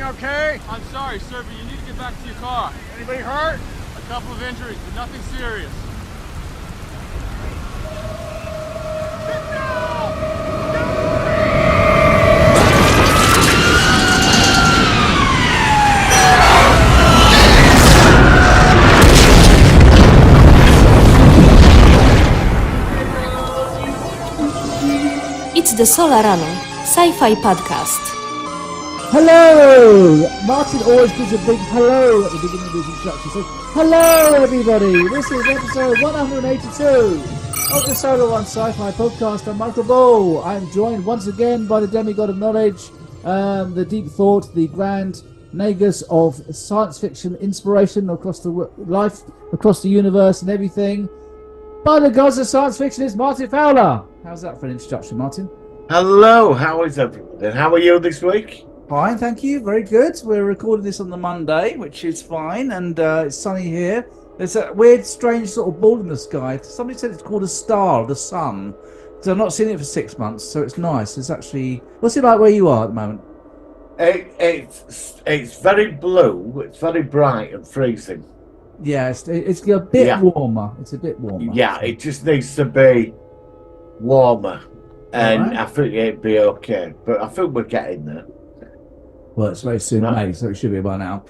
okay? I'm sorry, sir, but you need to get back to your car. Anybody hurt? A couple of injuries, but nothing serious. It's the Solarano Sci-Fi Podcast. Hello! Martin always gives a big hello at the beginning of his introduction. So, hello everybody! This is episode 182 of the Solar One Sci-Fi Podcast. I'm Michael Ball. I'm joined once again by the demigod of knowledge, the deep thought, the grand Nagus of science fiction inspiration across the life, across the universe and everything. By the gods of science fiction, it's Martin Fowler. How's that for an introduction, Martin? Hello, how is everyone? How are you this week? Fine, thank you. Very good. We're recording this on the Monday, which is fine, and it's sunny here. There's a weird, strange sort of ball in the sky. Somebody said it's called a star, the sun. So I've not seen it for 6 months, so it's nice. It's actually... What's it like where you are at the moment? It's very blue, it's very bright and freezing. Yeah, it's a bit warmer. It's a bit warmer. Yeah, it just needs to be warmer, and right. I think it'd be okay. But I think we're getting there. Well, it's very soon May, so it should be by now.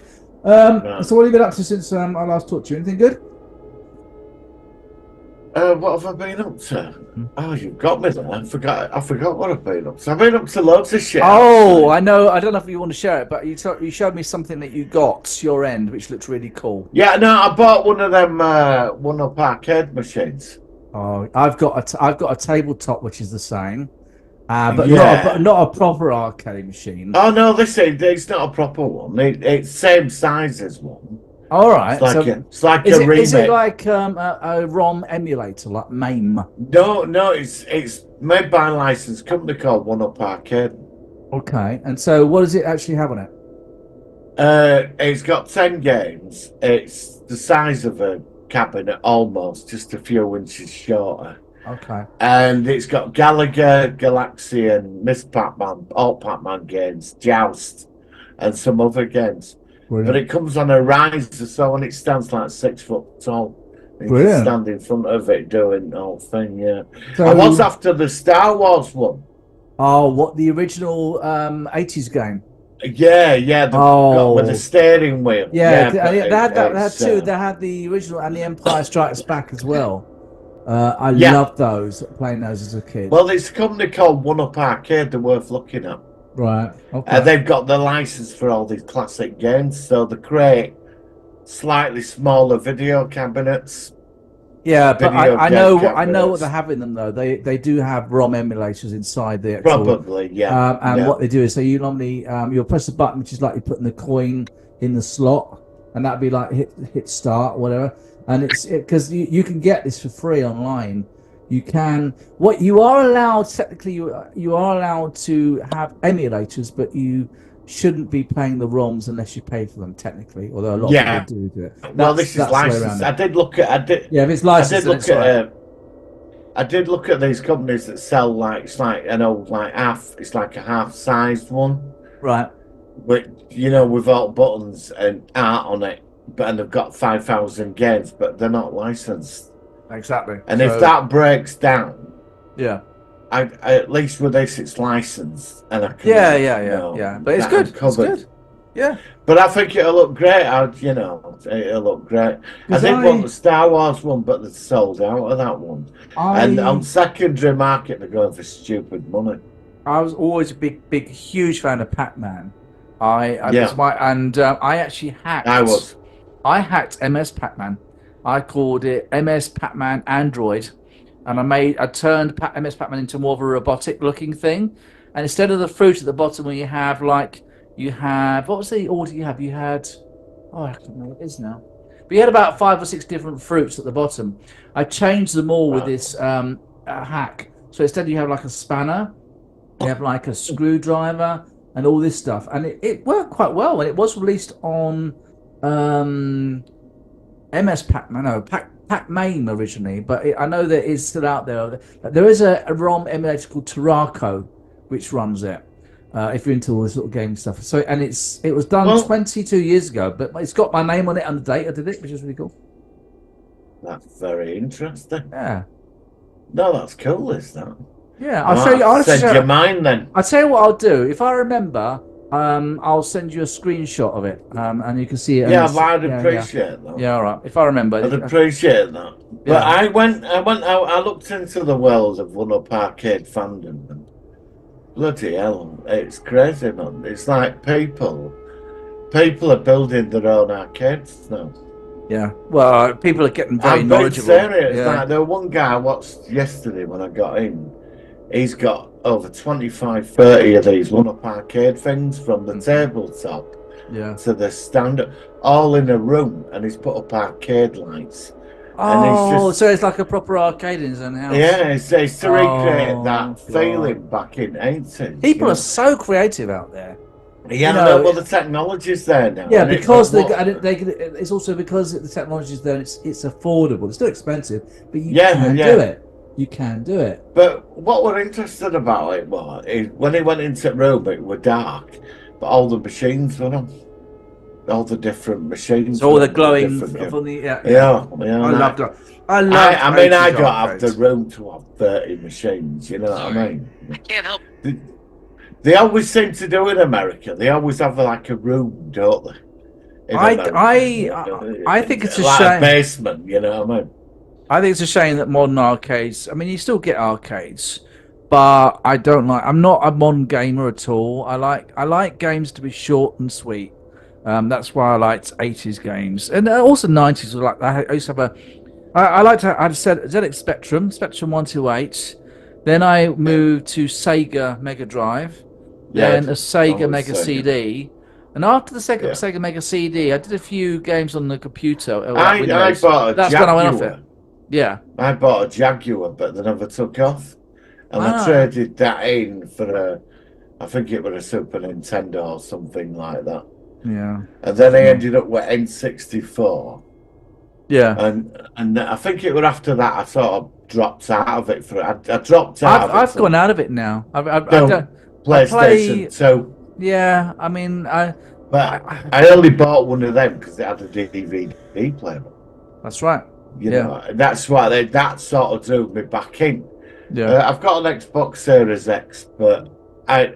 Right. So what have you been up to since I last talked to you? Anything good? What have I been up to? Oh, you've got me there. I forgot what I've been up to. I've been up to loads of shit. Oh, I know. I don't know if you want to share it, but you showed me something that you got your end, which looks really cool. Yeah, no, I bought one of them one-up arcade machines. Oh, I've got a tabletop which is the same, but Yeah. not a proper arcade machine. Oh no, it's not a proper one. It's same size as one. All right, It's like is a it, remake. is it like a ROM emulator like MAME? No, it's made by a licensed company called One Up Arcade. Okay, and so what does it actually have on it? It's got 10 games. It's the size of a cabinet, almost, just a few inches shorter. Okay, And it's got Galaga, Galaxian, Miss Pac-Man, all Pac-Man games, Joust, and some other games. brilliant. But it comes on a riser, so and it stands like 6 foot tall. You can Brilliant. stand in front of it doing the whole thing, yeah. So, I was after the Star Wars one. oh, what, the original 80s game? Yeah, the got with the steering wheel. Yeah, but they had that it's, too. They had the original and the Empire Strikes Back as well. I Yeah. loved those, playing those as a kid. Well, it's a company called One Up Arcade. They're worth looking at. Right. Okay. They've got the license for all these classic games, so they create slightly smaller video cabinets. Yeah, but video I game know what cabinets. they have in them though. They do have ROM emulators inside the actual. Probably, yeah. And yeah. what they do is, so you normally you'll press a button which is like you're putting the coin in the slot, and that'd be like hit start or whatever. And it's because you can get this for free online. You can you are allowed technically you are allowed to have emulators, but you shouldn't be playing the ROMs unless you pay for them technically. Although a lot Yeah. of people do it. Well, this is that's the way around licensed. it. I did look at. Yeah, if it's I licensed, did look then it's at. I did look at these companies that sell it's like an old it's like a half-sized one, right. with with all buttons and art on it, and they've got 5,000 games, but they're not licensed. Exactly. And if that breaks down, yeah. at least with this, it's licensed, and I can. Yeah. But it's that good. I'm It's covered. good. Yeah. But I think it'll look great. It'll look great. I did want the Star Wars one, but they're sold out of that one. And on secondary market, they're going for stupid money. I was always a big, huge fan of Pac-Man. I actually hacked. I hacked MS Pac-Man. I called it MS Pac-Man Android, and I turned MS Pac-Man into more of a robotic-looking thing. And instead of the fruit at the bottom, where you have what was the order you have? You had, I can't remember what it is now. But you had about 5 or 6 different fruits at the bottom. I changed them all with this hack. So instead you have like a spanner, you have like a screwdriver, and all this stuff. And it worked quite well. And it was released on MS Pac-Man, no, Pac-MAME originally. But I know that it's still out there. There is a ROM emulator called Terraco, which runs it. if you're into all this little gaming stuff. So, and it was done 22 years ago, but it's got my name on it and the date I did it, which is really cool. That's very interesting. Yeah. No, that's cool, is that? Yeah, I'll show you. I'll send you mine then. I'll tell you what I'll do. If I remember, I'll send you a screenshot of it, and you can see it. Yeah, I'd appreciate that. Yeah, all right. If I remember, I'd appreciate that. But Yeah. I went out. I looked into the world of one-up arcade fandom, and bloody hell, it's crazy, man. It's like people are building their own arcades now. Yeah. Well, people are getting very I'm very knowledgeable. serious. Yeah. Like the one guy I watched yesterday when I got in, he's got over 25, 30 of these one-up arcade things from the tabletop to the stand-up, all in a room, and he's put up arcade lights. Oh, so it's like a proper arcade in his own house. Yeah, it's to recreate that feeling back in 80s. People are so creative out there. Yeah, well, the technology's there now. Yeah, because it's also because the technology's there. It's affordable. It's still expensive, but you can do it. You can do it. But what we're interested about it is when he went into the room, it was dark, but all the machines were on. All the different machines. So all the glowing from the I loved it. I don't have the room to have 30 machines. You know what I mean? I can't help. They always seem to do in America. They always have like a room, don't they? I think it's a shame. A basement, you know what I mean? I think it's a shame that modern arcades. I mean, you still get arcades, but I don't like. I'm not a modern gamer at all. I like games to be short and sweet. That's why I liked 80s games, and also 90s. Like I used to have I had ZX Spectrum 128. Then I moved to Sega Mega Drive. Then a Sega Mega CD. And after the Sega Mega CD, I did a few games on the computer. I bought a That's Jaguar. when I went off it. Yeah. I bought a Jaguar, but they never took off. And I traded that in for I think it was a Super Nintendo or something like that. Yeah. And then I ended up with N64. Yeah. And I think it was after that I sort of dropped out of it. I dropped out. I've gone out of it now. I've PlayStation 2. Yeah, I mean, I only bought one of them because it had a DVD player. That's right. You know, that's why that sort of drew me back in. Yeah, I've got an Xbox Series X, but I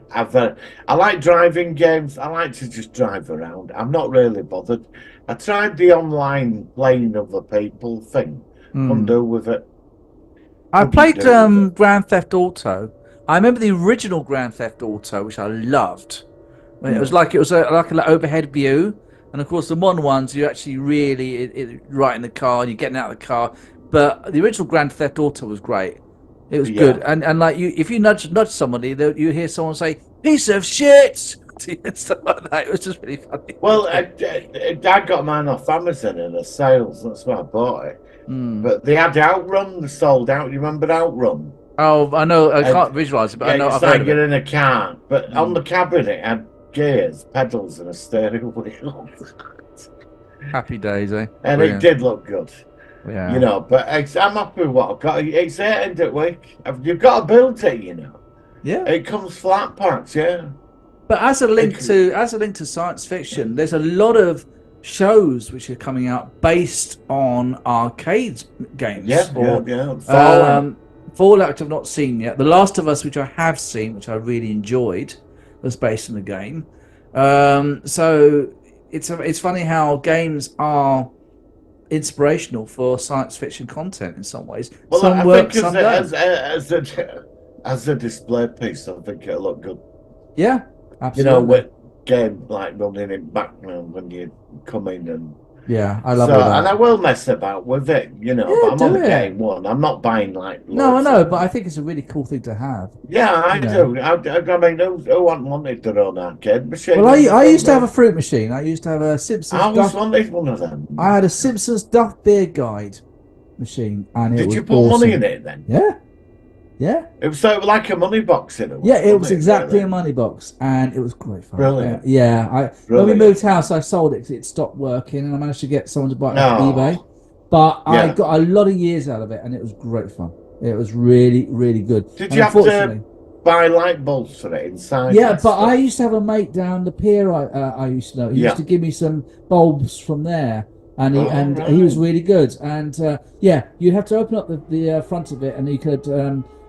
like driving games. I like to just drive around. I'm not really bothered. I tried the online playing other people thing. Couldn't do with it. I played Grand Theft Auto. I remember the original Grand Theft Auto, which I loved. It was like an overhead view, and of course the modern ones you actually really right in the car and you're getting out of the car. But the original Grand Theft Auto was great. It was good, and like if you nudge somebody, you hear someone say "piece of shit" and stuff like that. It was just really funny. Well, I got mine off Amazon in a sales. That's why I bought it. But they had Outrun sold out. You remember Outrun? Oh, I know. I can't visualize it, but I know. It's like you're in a car, but on the cabinet it had gears, pedals, and a steering wheel. Happy days, eh? And Brilliant. It did look good. Yeah. You know, but I'm happy with what I've got. It's there end of week. You've got to build it, you know. Yeah. It comes flat packed, yeah. But as a link to science fiction, there's a lot of shows which are coming out based on arcade games. Yeah. Fallout, which I've not seen yet. The Last of Us, which I have seen, which I really enjoyed, was based on the game. So it's funny how games are inspirational for science fiction content in some ways. Well, some work, some don't. As a display piece, I think it'll look good. Yeah, absolutely. You know, with game like running in background when you come in and. Yeah, I love that. And I will mess about with it, you know. Yeah, but I'm on game one. I'm not buying like. No, I know, but I think it's a really cool thing to have. Yeah, I do. I mean, who wanted their own arcade machine? Well, I used to have a fruit machine. I used to have a Simpsons. I always wanted one of them. I had a Simpsons Duff Beer Guide machine, and Did you put money in it then? Yeah. Yeah. It was so like a money box in it. Yeah, it was exactly a money box, and it was great fun. Brilliant. When we moved house, I sold it because it stopped working, and I managed to get someone to buy it off eBay. But I got a lot of years out of it, and it was great fun. It was really, really good. Did you have to buy light bulbs for it inside. Yeah, but I used to have a mate down the pier. I used to know. He used to give me some bulbs from there, and he was really good. And you'd have to open up the front of it, and you could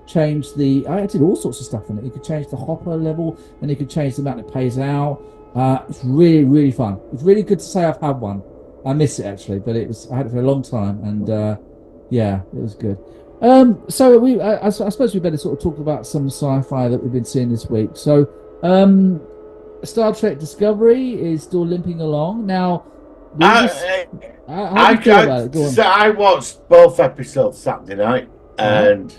change the. I did all sorts of stuff in it. You could change the hopper level, and you could change the amount it pays out. It's really, really fun. It's really good to say I've had one. I miss it actually, but I had it for a long time, and it was good. So I suppose we better sort of talk about some sci-fi that we've been seeing this week. So, Star Trek Discovery is still limping along now. How do you feel about it? Go on. So I watched both episodes Saturday night, and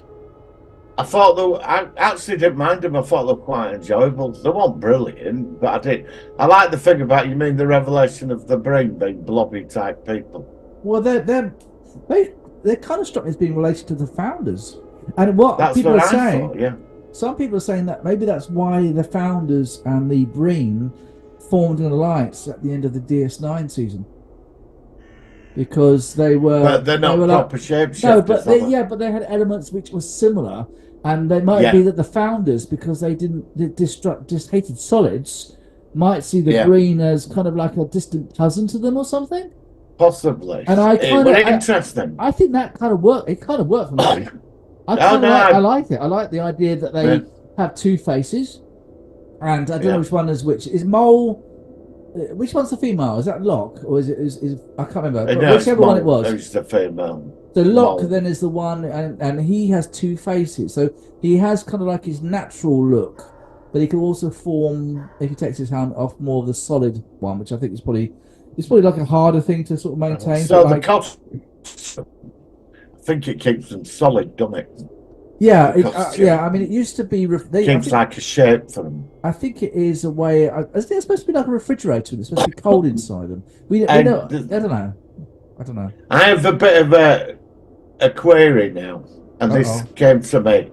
I thought I actually didn't mind them. I thought they were quite enjoyable. They weren't brilliant, but I did. I like the thing about you mean the revelation of the brain being blobby type people. Well, they're kind of struck as being related to the founders, and what people are saying. Some people are saying that maybe that's why the founders and the Breen formed an alliance at the end of the DS9 season, because they were. But they're not proper shapeshifters. No, but they had elements which were similar, and they might be that the founders, because they just hated solids, might see the Breen as kind of like a distant cousin to them or something. Possibly. And interesting. I think that kind of worked. It kind of worked for me. I like it. I like the idea that they have two faces, and I don't know which one is which. Is Mole? Which one's the female? Is that Locke, or is it? I can't remember. Whichever one it was. It's the female. So Locke then is the one, and he has two faces. So he has kind of like his natural look, but he can also form, if he takes his hand off, more of the solid one, which I think is probably. It's probably like a harder thing to sort of maintain. So the cost, I think it keeps them solid, doesn't it? Yeah, I mean, it used to be. Keeps like a shape for them. I think it is a way. I think it's supposed to be like a refrigerator. It's supposed to be cold inside them. I don't know. I have a bit of a query now, and this came to me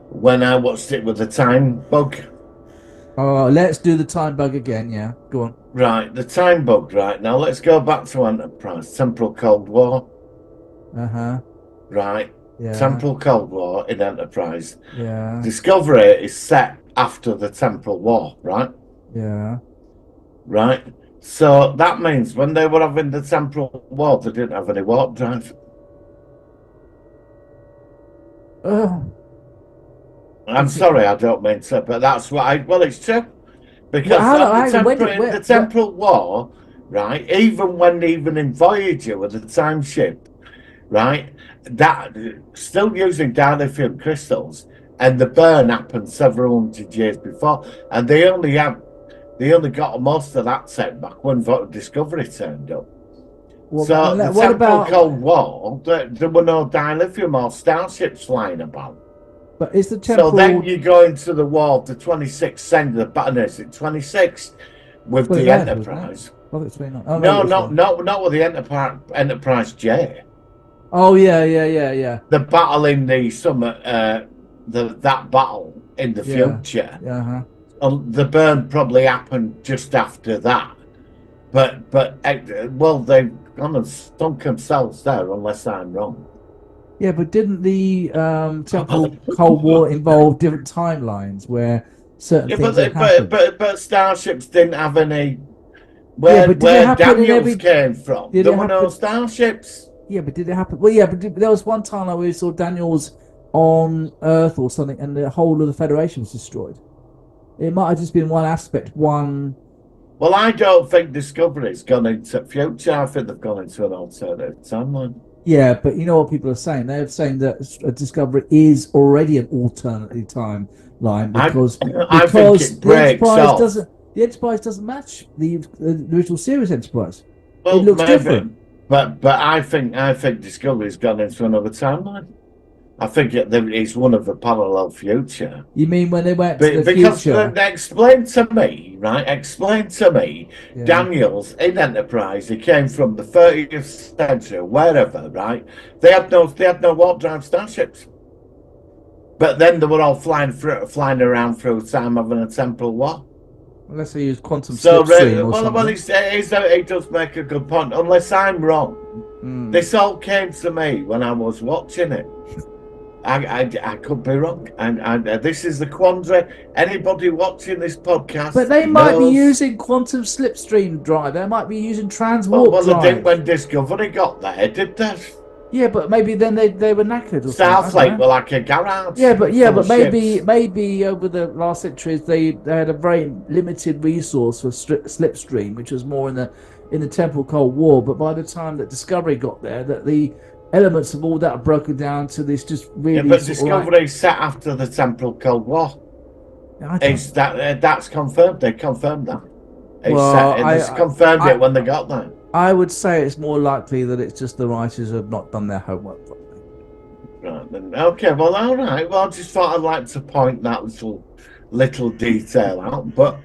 when I watched it with the time bug. Oh, let's do the time bug again. Yeah, go on. Right, the time bug. Right now, let's go back to Enterprise, Temporal Cold War. Right, Temporal Cold War in Enterprise. Yeah. Discovery is set after the Temporal War, right? Yeah. Right. So that means when they were having the Temporal War, they didn't have any warp drive. I'm sorry, I don't mean to, but that's what well, it's true. Because the Temporal War, right, even in Voyager with the time ship, right, that still using dilithium crystals, and the burn happened several hundred years before, and they only got most of that set back when Discovery turned up. Well, so the Temporal Cold War, there were no dilithium or starships flying about. But is the temporal... So then you go into the war of the 26th century, is it 26 with the Enterprise? Well, it's 29. Not with the Enterprise J. Oh yeah. The battle in the summer, that battle in the future. The burn probably happened just after that. But they've gone and stunk themselves there, unless I'm wrong. Yeah, but didn't the Temporal Cold War involve different timelines where certain things happened? But starships didn't have any. Where Daniels came from, there were no starships. Yeah, but did it happen? Well, yeah, but there was one time where we saw Daniels on Earth or something, and the whole of the Federation was destroyed. It might have just been one aspect, one. Well, I don't think Discovery's gone into future. I think they've gone into an alternative timeline. Yeah, but you know what people are saying? They're saying that Discovery is already an alternative timeline because the Enterprise doesn't match the original series Enterprise. Well, it looks different. But I think Discovery's gone into another timeline. I think it's one of the parallel future. You mean when they went to the future? Explain to me, right? Explain to me. Yeah. Daniels in Enterprise, he came from the 30th century, wherever, right? They had no warp drive starships. But then they were all flying around through time having a temporal war. Unless they use quantum slipstream or something. Well, he does make a good point. Unless I'm wrong, this all came to me when I was watching it. I could be wrong, and this is the quandary. Anybody watching this podcast, but they might be using quantum slipstream drive. They might be using transwarp well, drive. They didn't when Discovery got there, did they? Yeah, but maybe then they were knackered. Or Starfleet were like a garage. Yeah, but maybe over the last centuries they had a very limited resource for slipstream, which was more in the temporal Cold War. But by the time that Discovery got there, that the elements of all that are broken down to this just really. Yeah, but Discovery set after the temporal Cold War. That's confirmed. They confirmed that. It's confirmed it when they got there. I would say it's more likely that it's just the writers have not done their homework properly. Right then. Okay. Well, all right. Well, I just thought I'd like to point that little detail out. But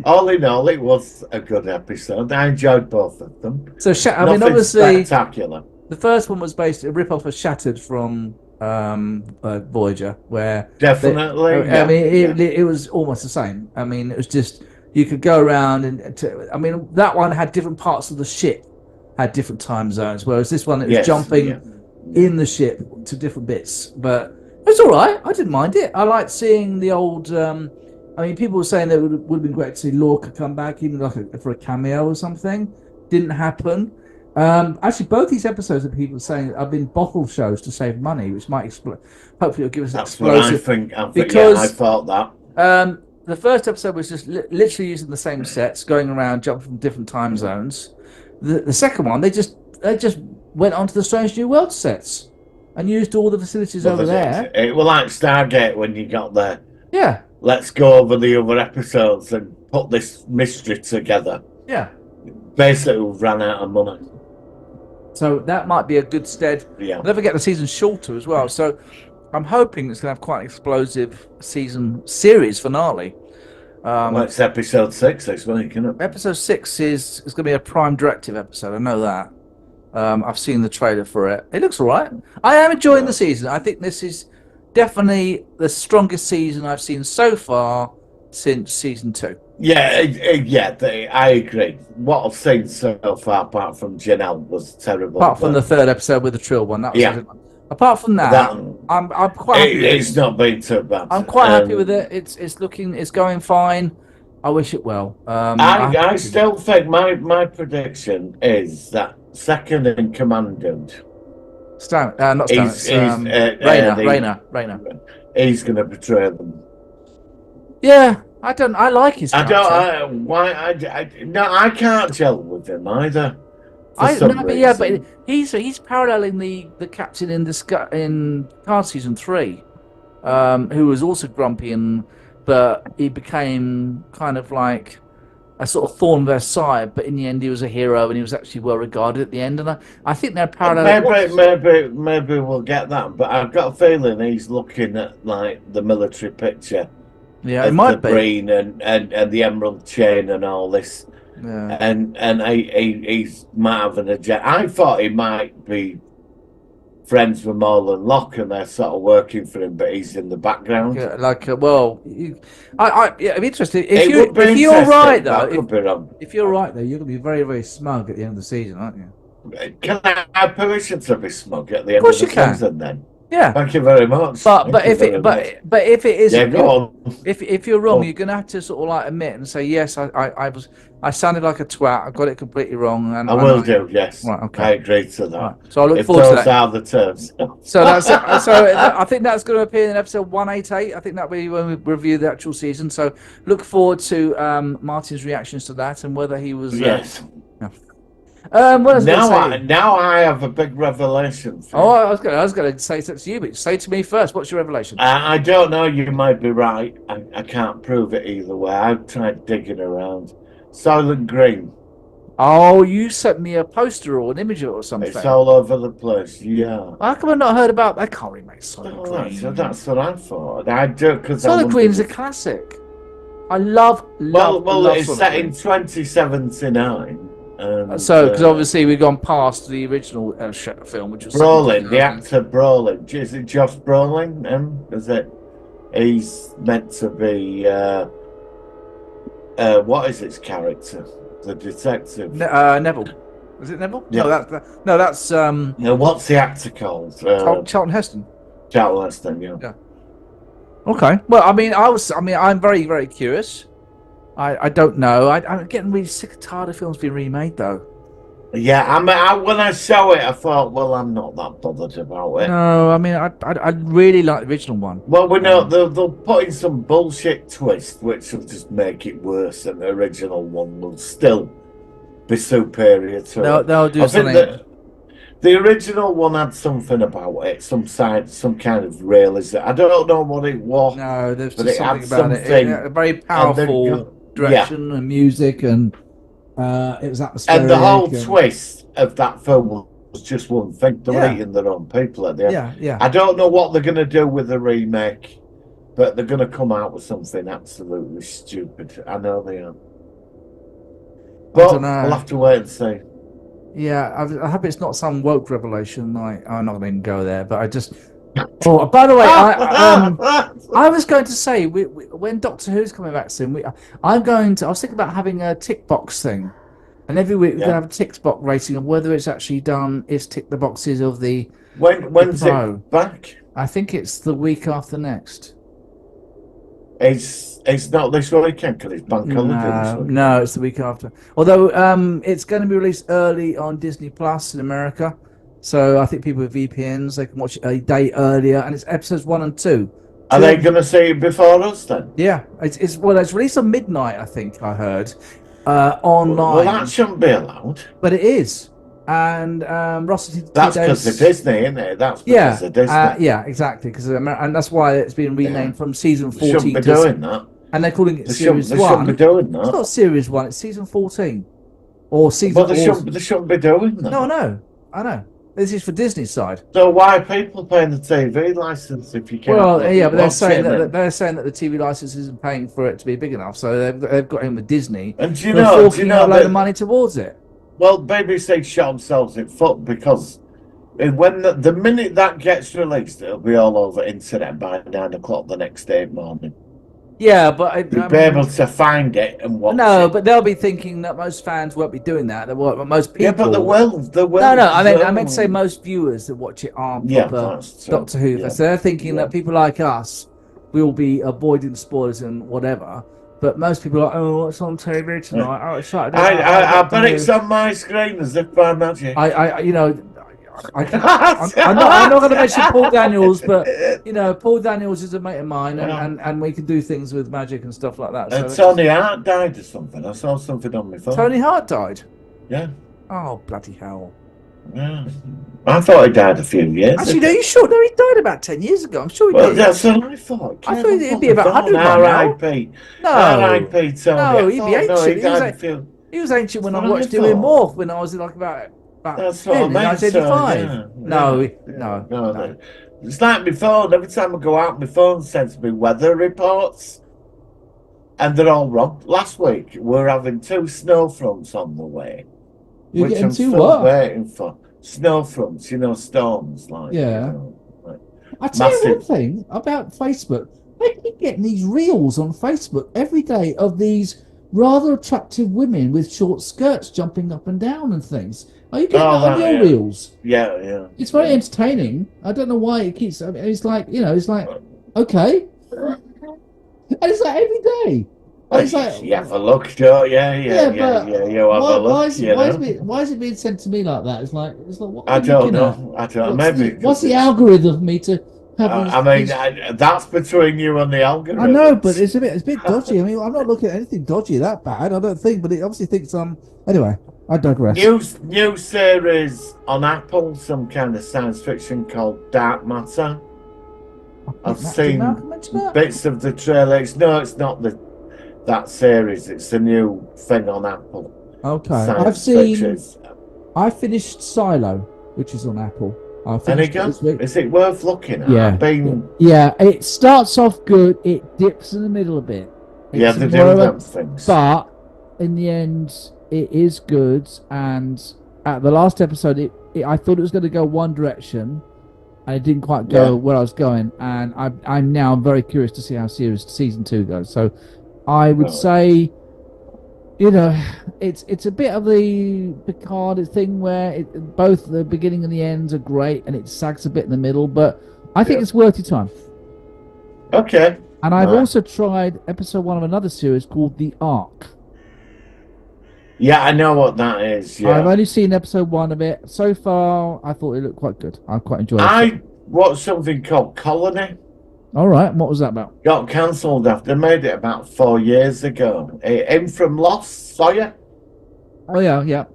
all in all, it was a good episode. I enjoyed both of them. So, obviously, spectacular. The first one was based a rip-off of Shattered from Voyager, where definitely. It was almost the same. I mean, it was just. You could go around that one had different parts of the ship, had different time zones, whereas this one it was jumping in the ship to different bits. But it was all right. I didn't mind it. I liked seeing the old. People were saying that it would have been great to see Lorca come back, even for a cameo or something. Didn't happen. Actually, both these episodes that people are saying have been bottle shows to save money, which might hopefully it'll give us explosive. That's what I think. Because I thought that. The first episode was just literally using the same sets, going around, jumping from different time zones. The second one, they just went onto the Strange New World sets and used all the facilities over there. It was like Stargate when you got there. Yeah. Let's go over the other episodes and put this mystery together. Yeah. Basically, we've ran out of money. So that might be a good stead. Yeah. Never get the season shorter as well. So I'm hoping it's going to have quite an explosive series finale. It's episode 6 this week, isn't it? Episode 6 is going to be a Prime Directive episode. I know that. I've seen the trailer for it. It looks all right. I am enjoying the season. I think this is definitely the strongest season I've seen so far since season 2. I agree. What I've seen so far, apart from Janelle, was terrible. Apart from the third episode with the Trill one, that was apart from that, I'm quite happy. It's not been too bad. I'm quite happy with it. It's going fine. I wish it well. I still think my prediction is that second in command dude. Not Stan. Rayner. He's going to betray them. Yeah, I like his character. I can't gel with him either. But he's paralleling the captain in Card Season 3, who was also grumpy, but he became kind of like a sort of thorn in their side. But in the end, he was a hero, and he was actually well regarded at the end. And I think they're parallel. Maybe we'll get that. But I've got a feeling he's looking at like the military picture. Yeah, it might be. Green and the emerald chain and all this. Yeah. And he's might have an agenda. I thought he might be friends with Marlon Locke and they're sort of working for him, but he's in the background. I'm interested. If you're right though, you're going to be very, very smug at the end of the season, aren't you? Can I have permission to be smug at the end of the season then? Yeah. Thank you very much. But if it is, go on. If you're wrong, you're going to have to sort of like admit and say, yes, I sounded like a twat. I got it completely wrong. And I will do. Yes. Right, okay. I agree to that. Right. So I look forward to that. Those are the terms. So that's it. So I think that's going to appear in episode 188. I think that'll be when we review the actual season. So look forward to Martin's reactions to that and whether he was. Yes. Now I have a big revelation. I was going to say that to you, but say to me first. What's your revelation? I don't know. You might be right. I can't prove it either way. I've tried digging around. Soylent Green. Oh, you sent me a poster or an image or something. It's all over the place. Yeah. How come I've not heard about that? I can't remake Soylent Green. That's what I thought. I do because Soylent Green is a classic. I love. Well, it's set in 2079. Because obviously we've gone past the original film, which was Brolin, the actor Brolin. Is it Josh Brolin? Is it? He's meant to be. What is its character? The detective. Neville. Is it Neville? Yeah. No, that's. No, what's the actor called? Charlton Heston. Charlton Heston, yeah. Okay. Well, I'm very, very curious. I don't know. I'm getting really sick and tired of films being remade, though. Yeah, when I saw it, I thought, well, I'm not that bothered about it. No, I really like the original one. Well, we know they'll put in some bullshit twist, which will just make it worse, and the original one will still be superior to it. They'll do something. The original one had something about it, some kind of realism. I don't know what it was. No, there's just something about it. A very powerful direction and music, and it was atmospheric. And the whole twist of that film was just one thing. They're eating their own people at the end. Yeah. I don't know what they're going to do with the remake, but they're going to come out with something absolutely stupid. I know they are. But we'll have to wait and see. Yeah, I hope it's not some woke revelation. I'm not going to go there, but I just. Oh, by the way, I was going to say when Doctor Who's coming back soon, I was thinking about having a tick box thing, and every week we're going to have a tick box rating of whether it's actually done. Is tick the boxes of the when's it back? I think it's the week after next. It's not this weekend because it's bank holiday. No, it's the week after. Although it's going to be released early on Disney Plus in America, so I think people with VPNs they can watch it a day earlier, and it's episodes 1 and 2. Are they going to see it before us then? Yeah, it's released on midnight. I think I heard online. Well, that shouldn't be allowed. But it is, and Russell. That's because of Disney, isn't it? That's because of Disney. Yeah, exactly. And that's why it's been renamed from season 14. They shouldn't be doing that. And they're calling it Series 1. They shouldn't be doing that. It's not Series 1, it's Season 14. Or Season... But they shouldn't be doing that. No, I know. This is for Disney's side. So why are people paying the TV license if you can't... Well, yeah, but they're saying that the TV license isn't paying for it to be big enough, so they've got in with Disney. And do you know a load of money towards it. Well, BBC shot themselves in foot because when the minute that gets released, it'll be all over internet by 9 o'clock the next day morning. Yeah, but you'll be able to find it and watch it. No, but they'll be thinking that most fans won't be doing that. Most people. Yeah, but they will. No. I meant to say most viewers that watch it aren't proper Doctor Who. Yeah. So they're thinking that people like us will be avoiding spoilers and whatever. But most people are like, oh, what's on TV tonight? Oh, it's Saturday. I bet it's on my screen as if by magic. I'm not going to mention Paul Daniels, but Paul Daniels is a mate of mine, and we can do things with magic and stuff like that. And Tony Hart died or something. I saw something on my phone. Tony Hart died? Yeah. Oh, bloody hell. Yeah. I thought he died a few years ago. No, you sure? No, he died about 10 years ago. I'm sure he did. That's what I thought. I thought he'd be about 100 by now. R.I.P. No. R.I.P. Tony. No, he'd be ancient. He was ancient when I watched him in Morph when I was like about that's what I meant. 1985. No. It's like my phone. Every time I go out, my phone sends me weather reports, and they're all wrong. Last week we're having 2 snow fronts on the way, which I'm still waiting for. Snow fronts, storms like. Yeah. I tell you one thing about Facebook. I keep getting these reels on Facebook every day of these rather attractive women with short skirts jumping up and down and things. Are you getting that on your reels? Yeah. It's very entertaining. I don't know why it keeps. I mean, it's like okay, and it's like every day. And it's like you have a look, Joe. Yeah. You have a look. Why is it being sent to me like that? It's like what I don't know. Maybe what's the algorithm for me to? That's between you and the algorithm. I know, but it's a bit dodgy. I mean, I'm not looking at anything dodgy that bad. I don't think, but it obviously thinks Anyway, I digress. New series on Apple, some kind of science fiction called Dark Matter. I've seen bits of the trailer. It's not that series. It's a new thing on Apple. Okay, I finished Silo, which is on Apple. Is it worth looking at? Yeah. It starts off good. It dips in the middle a bit. They do them things. But in the end, it is good. And at the last episode, I thought it was going to go one direction, and it didn't quite go where I was going. And I'm now very curious to see how season 2 goes. So I would say, it's a bit of the Picard thing where both the beginning and the ends are great, and it sags a bit in the middle. But I think it's worth your time. Okay. And I've also tried episode 1 of another series called The Ark. Yeah, I know what that is. Yeah. I've only seen episode 1 of it. So far, I thought it looked quite good. I quite enjoyed it. I watched something called Colony. All right. What was that about? Got cancelled after. They made it about 4 years ago. Him from Lost, Sawyer. Oh, yeah.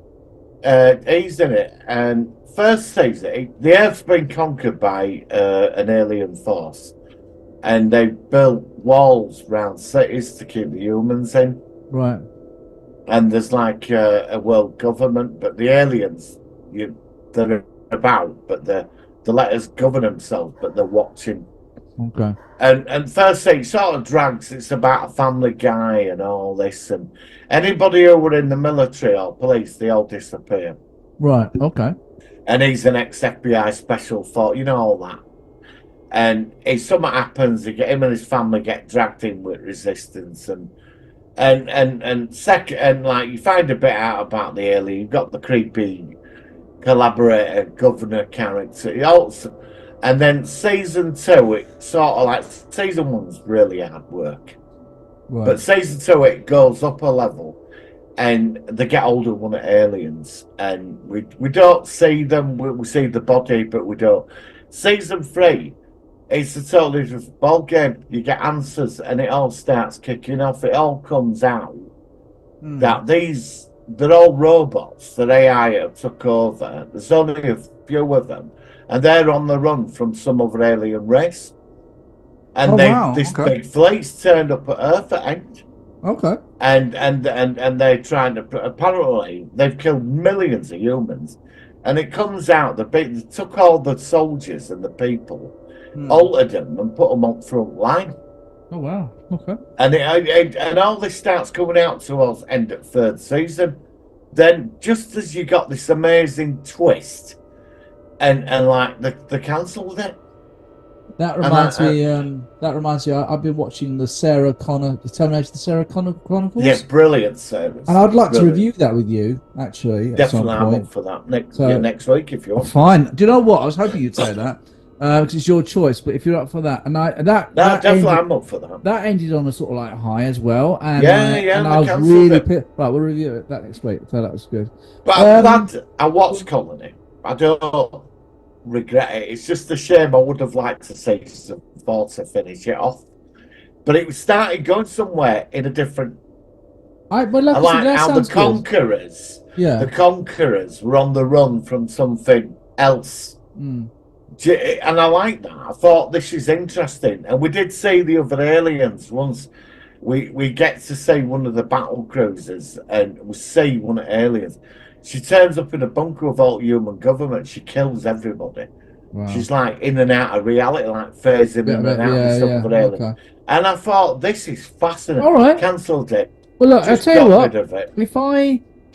He's in it. And first season, the Earth's been conquered by an alien force. And they built walls around cities to keep the humans in. Right. And there's like a world government, but the aliens, they're about, but they let us govern themselves, but they're watching. Okay. And first thing, it sort of drags. It's about a family guy and all this, and anybody who were in the military or police, they all disappear. Right. Okay. And he's an ex-FBI special force, all that. And if something happens, him and his family get dragged in with resistance, and like you find a bit out about the alien. You've got the creepy collaborator governor character. Also, and then season 2, it sort of like season 1's really hard work, right. But season 2 it goes up a level, and they get hold of one of the aliens, and we don't see them. We see the body, but we don't. Season 3. It's a totally different ball game. You get answers, and it all starts kicking off. It all comes out that they're all robots that AI have took over. There's only a few of them, and they're on the run from some other alien race. And this big fleet's turned up at Earth at end. Okay. And they're trying to. Apparently, they've killed millions of humans, and it comes out they took all the soldiers and the people. Altered them and put them on front line. Oh wow! Okay. And all this starts coming out towards end of 3rd season. Then, just as you got this amazing twist, and like they cancelled it. That reminds me. I've been watching the Terminator, the Sarah Connor Chronicles. Yes, brilliant service. And I'd like to review that with you, actually. Definitely, I'm up for that next week if you want. Fine. Do you know what? I was hoping you'd say that. Because it's your choice, but if you're up for that, and that definitely I'm up for that. That ended on a sort of like high as well, and and I was really right. We'll review it that next week. So that was good. But I'm glad I watched Colony. I don't regret it. It's just a shame. I would have liked to see some thought to finish it off, but it started going somewhere in a different. I like how the conquerors, the conquerors were on the run from something else. And I like that. I thought this is interesting. And we did see the other aliens once. We get to see one of the battle cruisers, and we see one of the aliens. She turns up in a bunker of all human government. She kills everybody. Wow. She's like in and out of reality, like phasing in and out of alien. Okay. And I thought, this is fascinating. All right. Cancelled it. Well, look, I'll tell you what.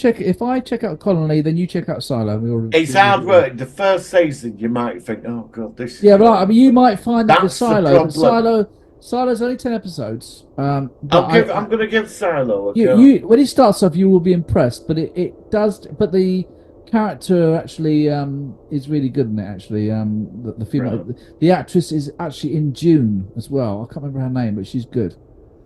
If I check out Colony, then you check out Silo. It's hard work. The first season, you might think, "Oh God, this." Is but you might find that with Silo's only 10 episodes. I'm going to give Silo a go. When it starts off, you will be impressed, but it does. But the character actually is really good in it. Actually, the female, the actress is actually in June as well. I can't remember her name, but she's good.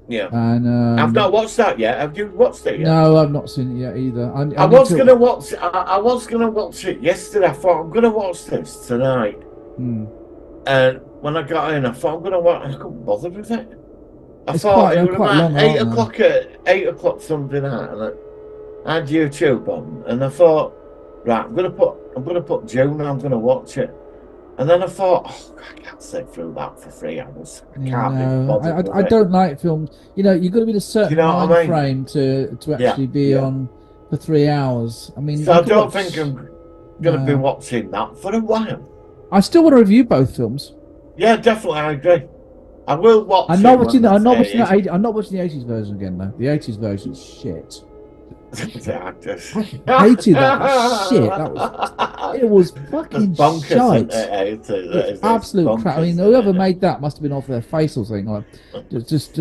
Yeah, and I've not watched that yet. Have you watched it yet? No, I've not seen it yet either. I was going to watch. I was going to watch it yesterday. I thought I'm going to watch this tonight. And when I got in, I thought I'm going to watch. I couldn't bother with it. I thought it was about 8 o'clock at 8 o'clock Sunday night, and I had YouTube on, and I thought, right, I'm going to put June. I'm going to watch it. And then I thought, I can't sit through that for 3 hours. I can't be bothered. I don't like films. You've got to be in a certain mind frame to actually be on for 3 hours. I mean, so I don't think I'm going to be watching that for a while. I still want to review both films. Yeah, definitely, I agree. I will watch. I'm not watching the 80s version again though. The 80s version is shit. I hated that shit. It was fucking shite. It's absolute crap. I mean, whoever made that must have been off their face or something, like just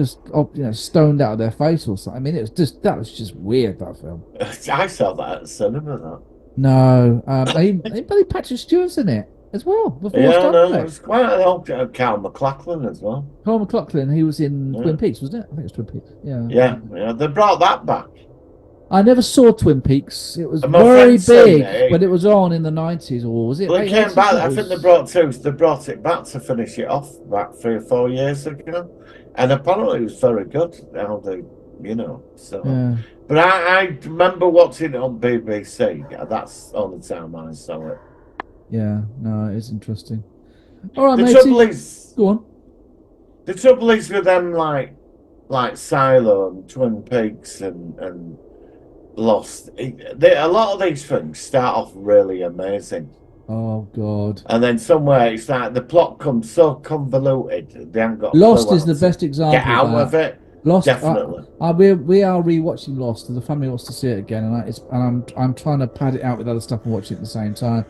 stoned out of their face or something. I mean, that was just weird, that film. I saw that at the cinema. No, Patrick Stewart's in it. as well. Before Yeah, Star no, Trek. it was quite an old Carl McLachlan as well. Carl McLachlan, he was in Twin Peaks, wasn't it? I think it was Twin Peaks. Yeah. They brought that back. I never saw Twin Peaks. It was very big when it was on in the 90s, or was it? Well, it came back. I think they brought it back to finish it off back 3 or 4 years ago, and apparently it was very good. How they, so. Yeah. But I remember watching it on BBC. That's the only time I saw it. Yeah, no, it is interesting. All right, the trouble is, go on. The trouble is with them, like Silo and Twin Peaks and Lost. A lot of these things start off really amazing. Oh God! And then somewhere it's like the plot comes so convoluted. They haven't got. Lost is the best example. Get out of it. Lost, definitely. We are rewatching Lost, and the family wants to see it again, and I'm trying to pad it out with other stuff and watch it at the same time.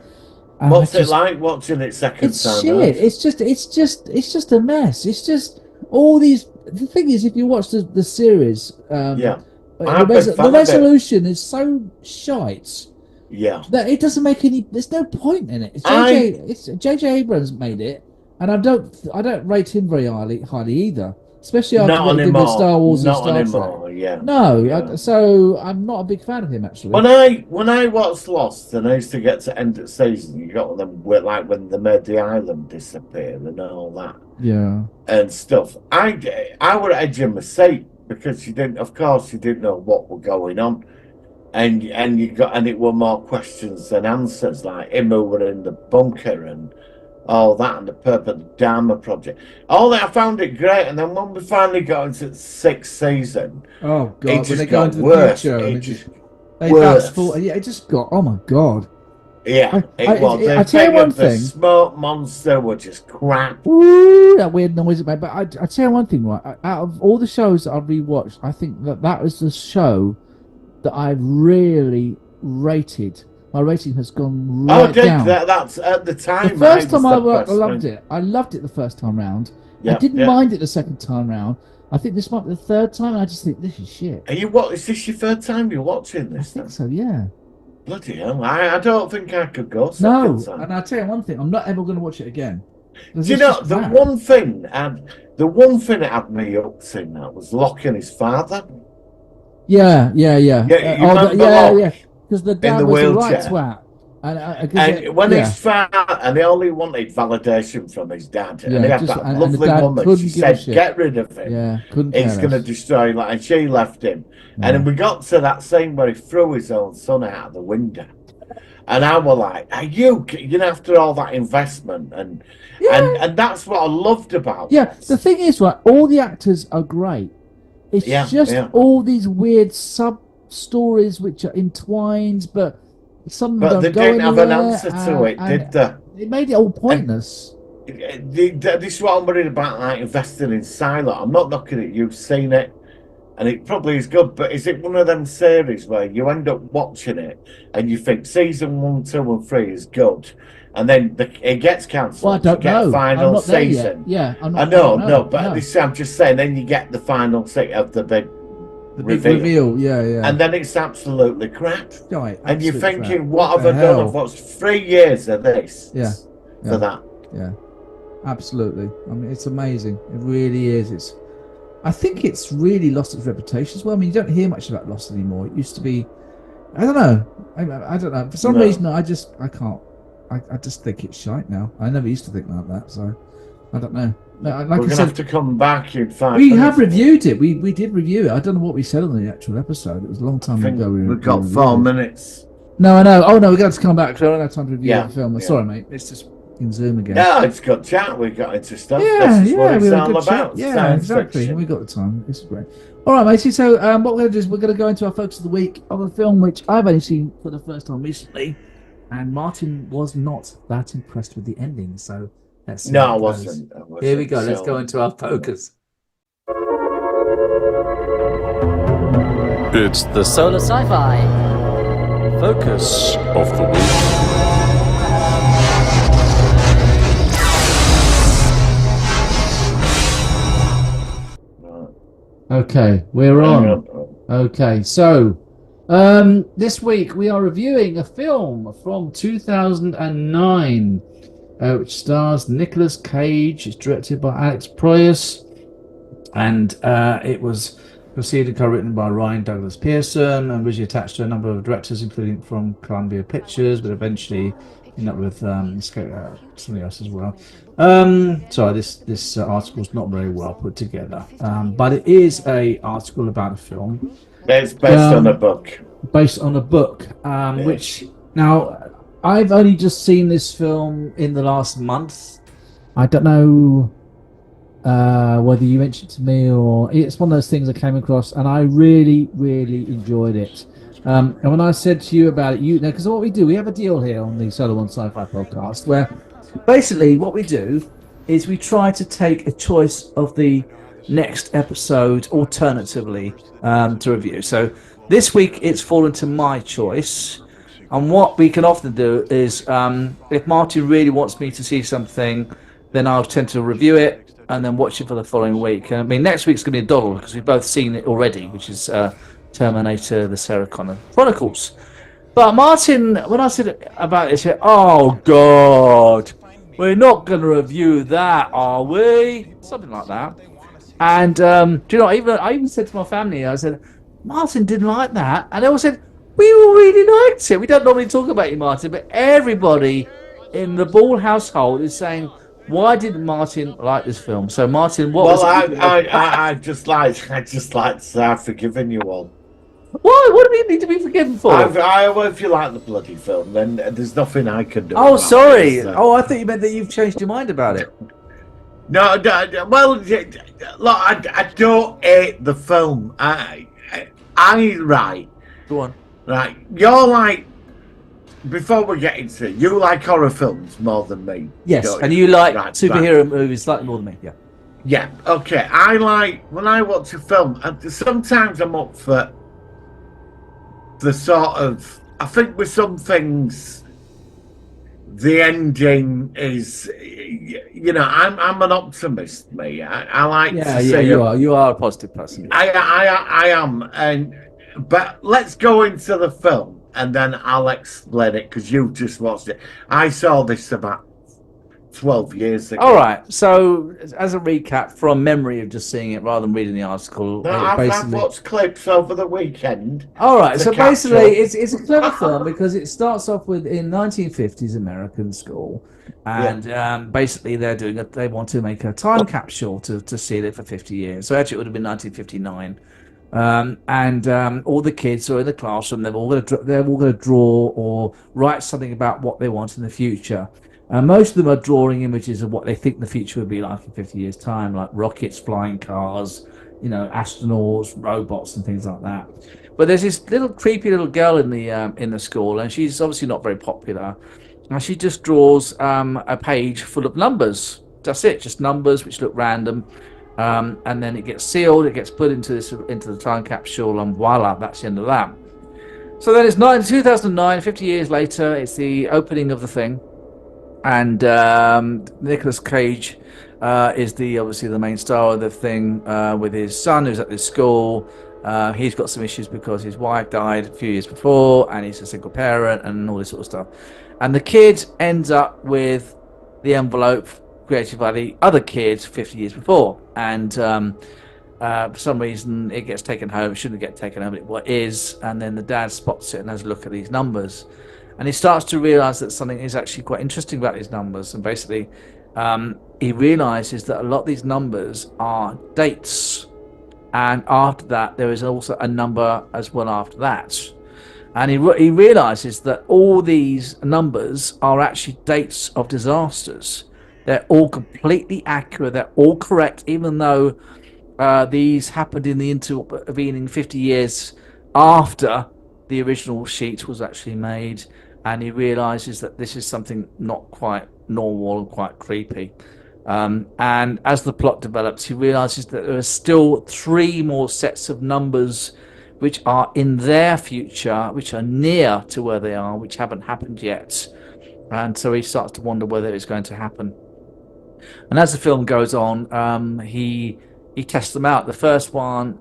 And what's it like watching it second time? It's shit. It's just a mess. It's just all these. The thing is, if you watch the series, the resolution is so shite. Yeah. That it doesn't make any. There's no point in it. It's J.J. Abrams made it, and I don't rate him very highly either. Especially after what he did with Star Wars and Star Trek. Yeah. No, so I'm not a big fan of him actually. When I watched Lost and I used to get to end of season, you got them like when they made the island disappear and all that. Yeah. And stuff. I would edge him a seat because you didn't know what were going on. And it were more questions than answers, like him who were in the bunker and all that, and the Purple Dharma Project. All that, I found it great, and then when we finally got into the 6th season, oh God, it just got worse. It just got. Oh my God. Yeah, I tell you one thing. The smoke monster were just crap. Ooh, that weird noise it made. But I tell you one thing, right? Out of all the shows that I've rewatched, I think that was the show that I've really rated. My rating has gone down. That's at the time. The first time I loved it. I loved it the first time round. I didn't mind it the second time round. I think this might be the third time, and I just think this is shit. Is this your third time you're watching this? I think so, yeah. Bloody hell! I don't think I could go. No, time. And I tell you one thing: I'm not ever going to watch it again. Do you know the one thing that had me up to that was Locke and his father. Yeah. Yeah. Because the dad was a right twat. And when he's found, and he only wanted validation from his dad, and he had that lovely woman. She said, "Get rid of him. Yeah, he's going to destroy." And she left him. Yeah. And then we got to that scene where he threw his own son out of the window, and I was like, "Are you after all that investment?" And that's what I loved about. Yeah, the thing is, right? All the actors are great. It's just all these weird sub stories which are entwined, but some but they didn't have an answer to it, did they? It made it all pointless. This is what I'm worried about, like investing in Silo. I'm not knocking it. You've seen it, and it probably is good. But is it one of them series where you end up watching it and you think season 1, 2, and 3 is good, and then it gets cancelled? Well, I don't know. Final I'm not season. Yeah, I know. But this, I'm just saying. Then you get the final season of the big. The big reveal, yeah. And then it's absolutely crap. Right, and you're thinking, crap. What have I done? I've watched 3 years of this. For that. Yeah, absolutely. I mean, it's amazing. It really is. I think it's really lost its reputation as well. I mean, you don't hear much about Lost anymore. It used to be. I don't know. I don't know. For some reason, I can't. I just think it's shite now. I never used to think like that. So I don't know. Like we're going to have to come back in 5 minutes. We have reviewed it. We did review it. I don't know what we said on the actual episode. It was a long time ago. We've got 4 minutes. No, I know. Oh, no, we're going to come back because I don't have time to review the film. Sorry, mate. It's just in Zoom again. No, it's got chat. We got into stuff. Yeah, this is what it's all about. Chat. Yeah, exactly. We got the time. This is great. All right, matey. So what we're going to do is we're going to go into our focus of the week of a film which I've only seen for the first time recently. And Martin was not that impressed with the ending, so... I wasn't. Here we go. Let's go into our focus. It's the Solar Sci-Fi Focus of the Week. Okay, we're on. Okay, so this week we are reviewing a film from 2009. which stars Nicolas Cage. It's directed by Alex Proyas, and it was conceived and co-written by Ryan Douglas Pearson, and originally attached to a number of directors, including from Columbia Pictures, but eventually ended up with somebody else as well. Sorry, this article is not very well put together, but it is a article about a film. It's based on a book. Based on a book, which now I've only just seen this film in the last month. I don't know whether you mentioned to me or it's one of those things I came across, and I really, really enjoyed it. And when I said to you about it, because what we do, we have a deal here on the Solar One Sci-Fi podcast where basically what we do is we try to take a choice of the next episode alternatively to review. So this week it's fallen to my choice, and what we can often do is if Martin really wants me to see something, then I'll tend to review it and then watch it for the following week. I mean, next week's going to be a doddle because we've both seen it already, which is Terminator: The Sarah Connor Chronicles. But Martin, when I said about it, he said, "Oh God, we're not going to review that, are we?" Something like that. And do you know? I even said to my family, I said, "Martin didn't like that," and they all said, "We all really liked it." We don't normally talk about you, Martin, but everybody in the Ball household is saying, "Why didn't Martin like this film?" So, Martin, what was it? I just like to say I've forgiven you all. Why? What do you need to be forgiven for? Well, if you like the bloody film, then there's nothing I can do. Oh, sorry. Oh, I thought you meant that you've changed your mind about it. No, well, look, I don't hate the film. I right. Go on. Right, you're like. Before we get into it, you like horror films more than me. Yes, and you like superhero movies slightly more than me. Yeah. Yeah. Okay. I like when I watch a film. Sometimes I'm up for the sort of. I think with some things, the ending is. You know, I'm an optimist, me. I like. Yeah, to say you are a positive person. I am, but let's go into the film. And then I'll explain it because you just watched it. I saw this about 12 years ago. All right. So, as a recap from memory of just seeing it rather than reading the article, I've watched clips over the weekend. All right. So basically, it's a clever film because it starts off with in 1950s American school, and basically they want to make a time capsule to seal it for 50 years. So actually, it would have been 1959. All the kids are in the classroom. They're all going to draw or write something about what they want in the future. Most of them are drawing images of what they think the future would be like in 50 years' time, like rockets, flying cars, astronauts, robots, and things like that. But there's this creepy little girl in the school, and she's obviously not very popular. And she just draws a page full of numbers. That's it, just numbers which look random. And then it gets sealed, it gets put into the time capsule, and voila, that's the end of that. So then it's 2009, 50 years later, it's the opening of the thing, and Nicolas Cage is obviously the main star of the thing with his son who's at this school. He's got some issues because his wife died a few years before, and he's a single parent and all this sort of stuff. And the kid ends up with the envelope created by the other kids 50 years before, and for some reason it gets taken home. It shouldn't get taken home, but it is. And then the dad spots it and has a look at these numbers, and he starts to realize that something is actually quite interesting about these numbers. And basically he realizes that a lot of these numbers are dates, and after that there is also a number as well after that. And he realizes that all these numbers are actually dates of disasters. They're all completely accurate. They're all correct, even though these happened in the intervening 50 years after the original sheet was actually made. And he realizes that this is something not quite normal and quite creepy. And as the plot develops, he realizes that there are still 3 more sets of numbers which are in their future, which are near to where they are, which haven't happened yet. And so he starts to wonder whether it's going to happen. And as the film goes on, he he tests them out. The first one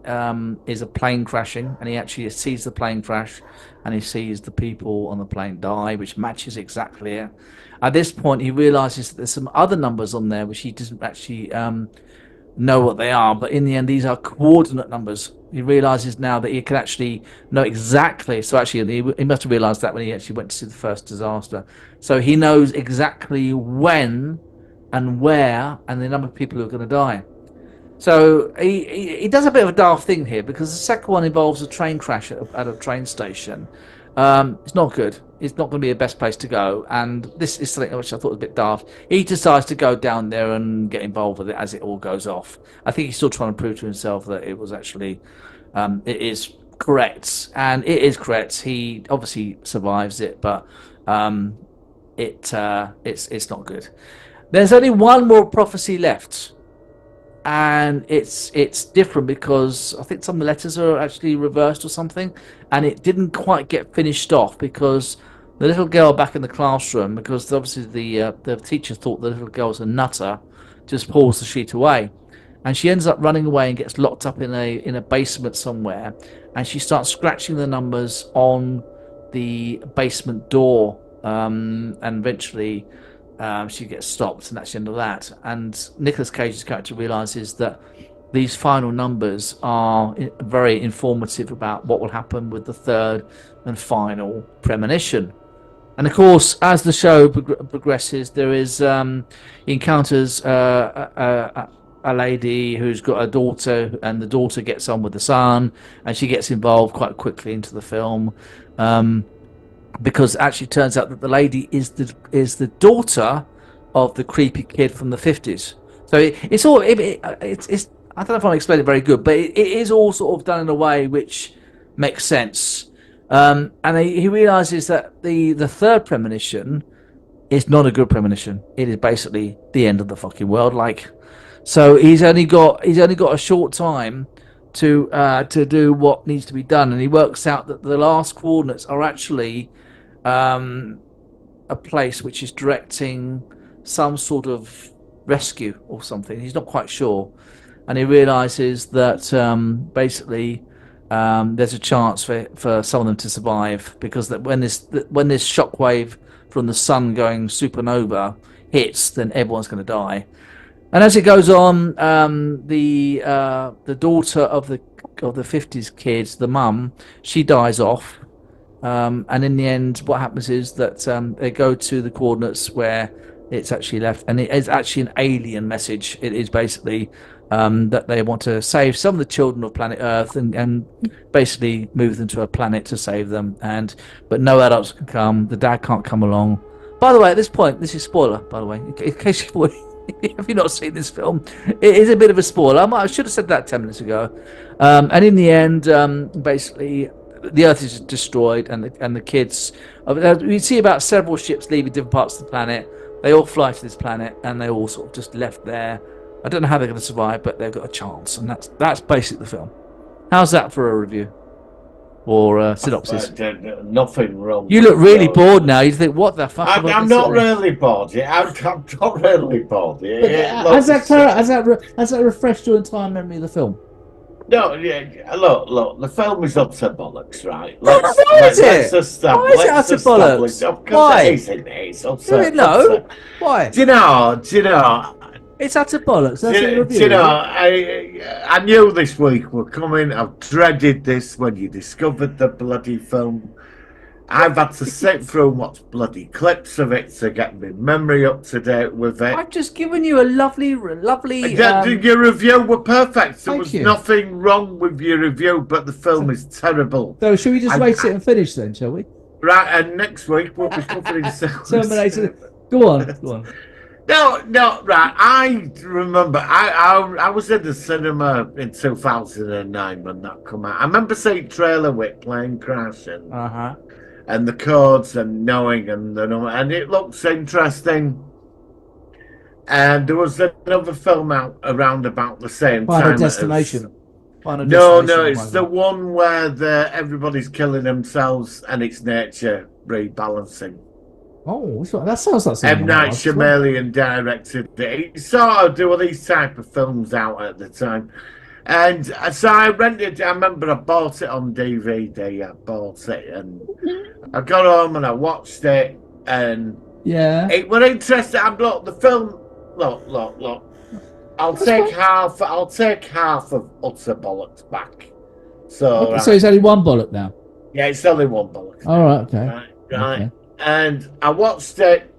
is a plane crashing, and he actually sees the plane crash, and he sees the people on the plane die, which matches exactly it. At this point, he realizes that there's some other numbers on there which he doesn't actually know what they are, but in the end, these are coordinate numbers. He realizes now that he can actually know exactly. So actually, he must have realized that when he actually went to see the first disaster. So he knows exactly when and where and the number of people who are going to die. So he does a bit of a daft thing here, because the second one involves a train crash at a train station. It's not good. It's not going to be the best place to go. And this is something which I thought was a bit daft. He decides to go down there and get involved with it as it all goes off. I think he's still trying to prove to himself that it was actually, it is correct. And it is correct. He obviously survives it, but it's not good. There's only one more prophecy left. And it's different because I think some of the letters are actually reversed or something, and it didn't quite get finished off because the little girl back in the classroom, because obviously the teacher thought the little girl was a nutter, just pulls the sheet away, and she ends up running away and gets locked up in a basement somewhere, and she starts scratching the numbers on the basement door, and eventually she gets stopped, and that's the end of that. And Nicolas Cage's character realizes that these final numbers are very informative about what will happen with the third and final premonition. And of course, as the show progresses, there is he encounters a lady who's got a daughter, and the daughter gets on with the son, and she gets involved quite quickly into the film. Because it actually turns out that the lady is the daughter of the creepy kid from the 50s. So it's I don't know if I'm explaining it very good, but it is all sort of done in a way which makes sense. And he realizes that the third premonition is not a good premonition. It is basically the end of the fucking world. So he's only got a short time to do what needs to be done, and he works out that the last coordinates are actually a place which is directing some sort of rescue or something. He's not quite sure, and he realizes that basically there's a chance for some of them to survive, because that when this shockwave from the sun going supernova hits, then everyone's going to die. And as it goes on, the daughter of the 50s kids, the mum, she dies off. And in the end, what happens is that they go to the coordinates where it's actually left, and it is actually an alien message. It is basically that they want to save some of the children of planet Earth and basically move them to a planet to save them. But no adults can come. The dad can't come along. By the way, at this point, this is spoiler. By the way, in case if you've not seen this film, it is a bit of a spoiler. I should have said that 10 minutes ago. And in the end, basically, the Earth is destroyed, and the kids. We see about several ships leaving different parts of the planet. They all fly to this planet, and they all sort of just left there. I don't know how they're going to survive, but they've got a chance, and that's basically the film. How's that for a review or synopsis? Nothing wrong. You look really bored now. You think, what the fuck? I'm not really bored. I'm not really bored. Has that refreshed your entire memory of the film? No, yeah. Look. The film is utter bollocks, right? Why is it utter bollocks? Why? It's utter. No. Why? Do you know? It's utter bollocks. That's Do you know? I knew this week were coming. I've dreaded this when you discovered the bloody film. I've had to sit through and watch bloody clips of it to get my memory up to date with it. I've just given you a lovely. Your review were perfect. There was nothing wrong with your review, but the film is terrible. So should we just wait it and finish then, shall we? Right, and next week we'll be covering Terminator. Go on. No, right. I remember I was in the cinema in 2009 when that came out. I remember seeing trailer with plane crash and the codes and knowing and it looks interesting. And there was another film out around about the same time. Final Destination. No, it's the one where everybody's killing themselves and it's nature rebalancing. Oh, that sounds like something. M. Night Shyamalan directed it. He sort of do all these type of films out at the time. And so I rented, I remember I bought it on DVD. I bought it and I got home and I watched it. And it was interesting. Look, the film, look. I'll take half of utter bollocks back. So it's only one bullet now. Yeah, it's only one bullet. All right, okay. Right. Okay. And I watched it,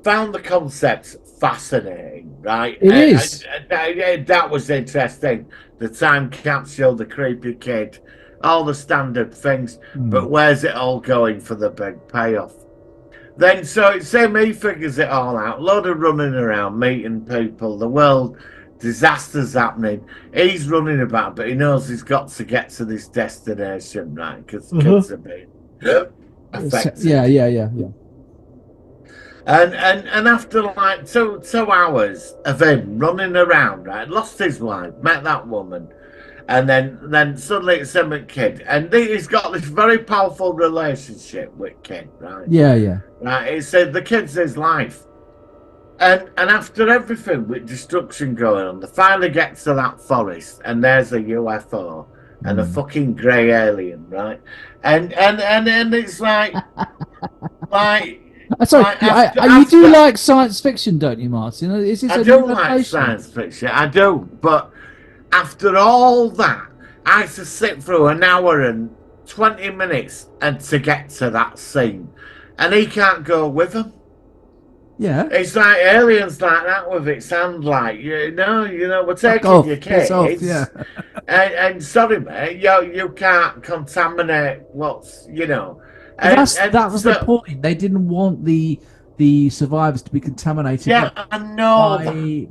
found the concept fascinating, right? It is. That was interesting. The time capsule, the creepy kid, all the standard things. But where's it all going for the big payoff? Then, so he figures it all out. Load of running around, meeting people, the world, disasters happening. He's running about, but he knows he's got to get to this destination, right? Because the kids are being affected. Yeah. And after like two hours of him running around, right, lost his wife, met that woman, and then suddenly it's him and Kid, and he's got this very powerful relationship with Kid, right? Yeah. Right, it's the kid's his life, and after everything with destruction going on, they finally get to that forest, and there's a UFO and a fucking grey alien, right? And it's like. Sorry, you do like science fiction, don't you, Martin? I do like science fiction, I do, but after all that, I had to sit through an hour and 20 minutes and to get to that scene, and he can't go with him. Yeah, it's like aliens like that with its hand, like you know, we're taking your kids, and sorry, mate, you can't contaminate what's, that was the point. They didn't want the survivors to be contaminated. Yeah, I know.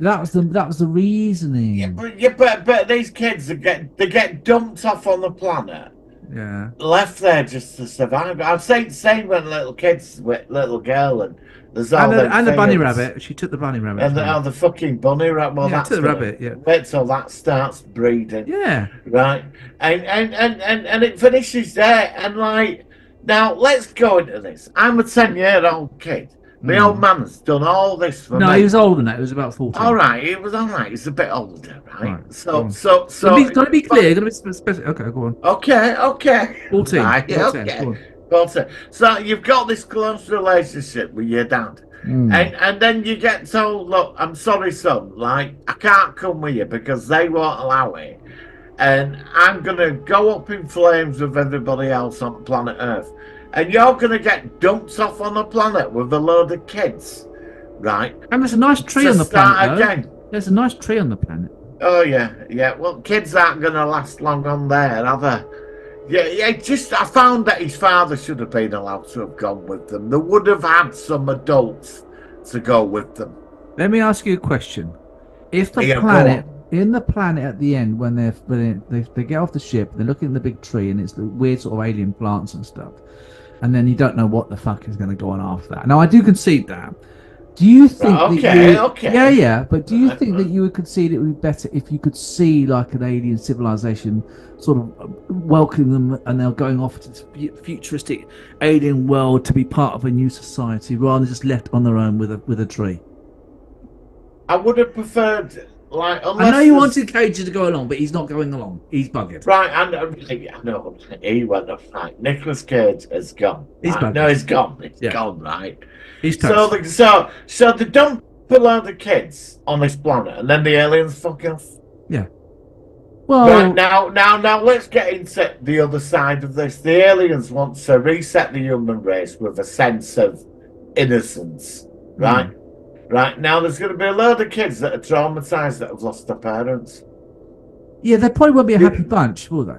That was the reasoning. Yeah, but these kids they get dumped off on the planet. Yeah. Left there just to survive. I've seen when little kids with little girl and there's all and the bunny rabbit. She took the bunny rabbit. And the fucking bunny rabbit. Well, that's the rabbit. Yeah. Wait till that starts breeding. Yeah. Right. And it finishes there. And like, now let's go into this. I'm a 10-year-old kid. My old man's done all this for me. No, he was older than that. He was about 14. All right, he was all right. He's a bit older, right? So. Gotta be clear. Gotta be specific. Okay, go on. Okay. 14. Right, 14. Okay. 14. So you've got this close relationship with your dad, and then you get told, "Look, I'm sorry, son. Like, I can't come with you because they won't allow it, and I'm gonna go up in flames with everybody else on planet Earth." And you're going to get dumped off on a planet with a load of kids, right? And there's a nice tree on the planet, again. There's a nice tree on the planet. Oh, yeah. Well, kids aren't going to last long on there, are they? Yeah, I found that his father should have been allowed to have gone with them. They would have had some adults to go with them. Let me ask you a question. If the planet... In the planet at the end, when they get off the ship, they're looking at the big tree, and it's the weird sort of alien plants and stuff. And then you don't know what the fuck is going to go on after that. Now, I do concede that. Do you think Okay. Yeah. But do you think that you would concede it would be better if you could see like an alien civilization sort of welcome them and they're going off to this futuristic alien world to be part of a new society rather than just left on their own with a tree? I would have preferred... Like, I know you wanted Cage to go along, but he's not going along. He's buggered. Right, I know. He went off. Right. Nicolas Cage has gone. He's right? No, he's gone. He's gone, right? He's so they dump a load of kids on this planet, and then the aliens fuck off. Yeah. Well, right, now let's get into the other side of this. The aliens want to reset the human race with a sense of innocence, right? Right, now there's going to be a load of kids that are traumatised that have lost their parents. Yeah, they probably won't be a happy bunch, will they?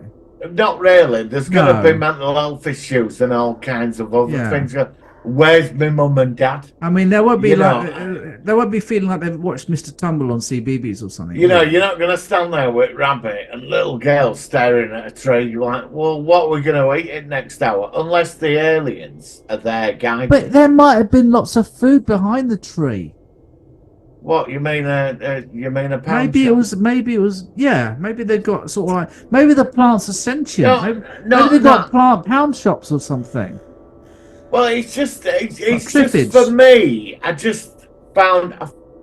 Not really. There's going to be mental health issues and all kinds of other things. Where's my mum and dad? I mean, they won't be they won't be feeling like they've watched Mr. Tumble on CBeebies or something. You're not going to stand there with Rabbit and little girl staring at a tree. You're like, well, what are we going to eat in next hour? Unless the aliens are there guiding. But there might have been lots of food behind the tree. What you mean? You mean a pound? Maybe it was. Yeah, maybe they've got sort of like. Maybe the plants are sentient. Maybe they've got plant pound shops or something. Well, it's just for me. I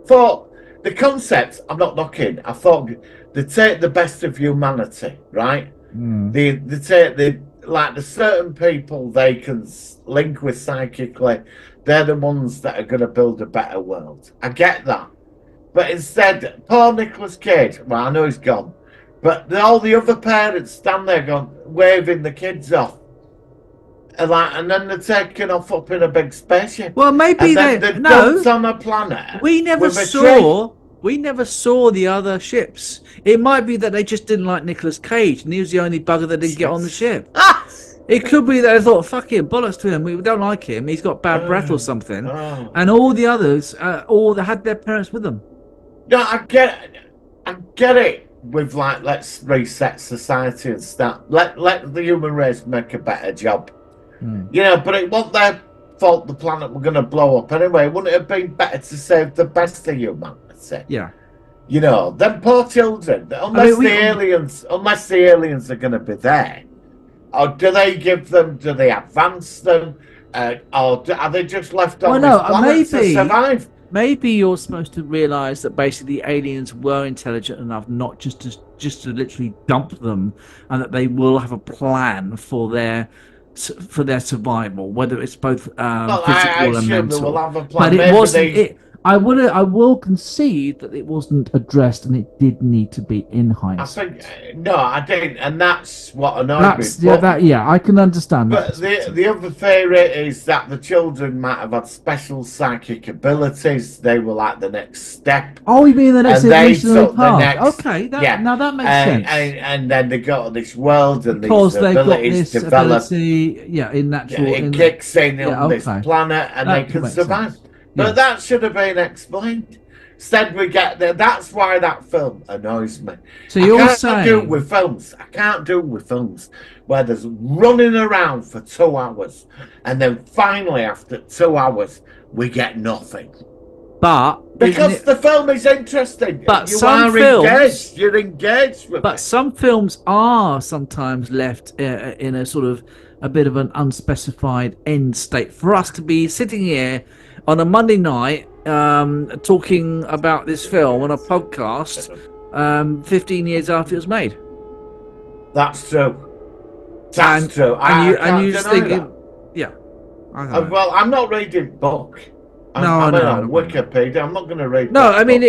thought the concept. I'm not knocking. I thought they take the best of humanity, right? They take the certain people they can link with psychically. They're the ones that are going to build a better world. I get that, but instead, poor Nicolas Cage. Well, I know he's gone, but all the other parents stand there waving the kids off. And then they're taking off up in a big spaceship. Well, maybe they're dumped on a planet. We never saw the other ships. It might be that they just didn't like Nicolas Cage, and he was the only bugger that didn't get on the ship. It could be that they thought, "Fuck him, bollocks to him. We don't like him. He's got bad breath or something." And all the others, all they had their parents with them. No, I get it. With let's reset society and start. Let the human race make a better job. But it wasn't their fault the planet were going to blow up anyway. Wouldn't it have been better to save the best of humanity? Yeah. Them poor children. Unless the aliens are going to be there, or do they advance them, or are they just left on this planet to survive? Maybe you're supposed to realise that basically the aliens were intelligent enough not just to literally dump them, and that they will have a plan for their survival, whether it's both physical and mental. But it wasn't. I will concede that it wasn't addressed, and it did need to be in hindsight. I didn't, and that's what annoyed me. I can understand that. But the other theory is that the children might have had special psychic abilities. They were like the next step. Oh, you mean the next evolutionary path? Okay, now that makes sense. And then they got to this world, and because these abilities develop. It kicks in on this planet, and they can survive. Sense. But that should have been explained. Instead, we get there. That's why that film annoys me. So you're saying I can't do it with films where there's running around for 2 hours, and then finally after 2 hours we get nothing. But because the film is interesting, but you're engaged with it. But some films are sometimes left in a sort of a bit of an unspecified end state for us to be sitting here on a Monday night talking about this film on a podcast 15 years after it was made. That's true. That's true. And you thinking, yeah. Well, I'm not reading book. I'm on Wikipedia. I'm not going to read. No, I mean,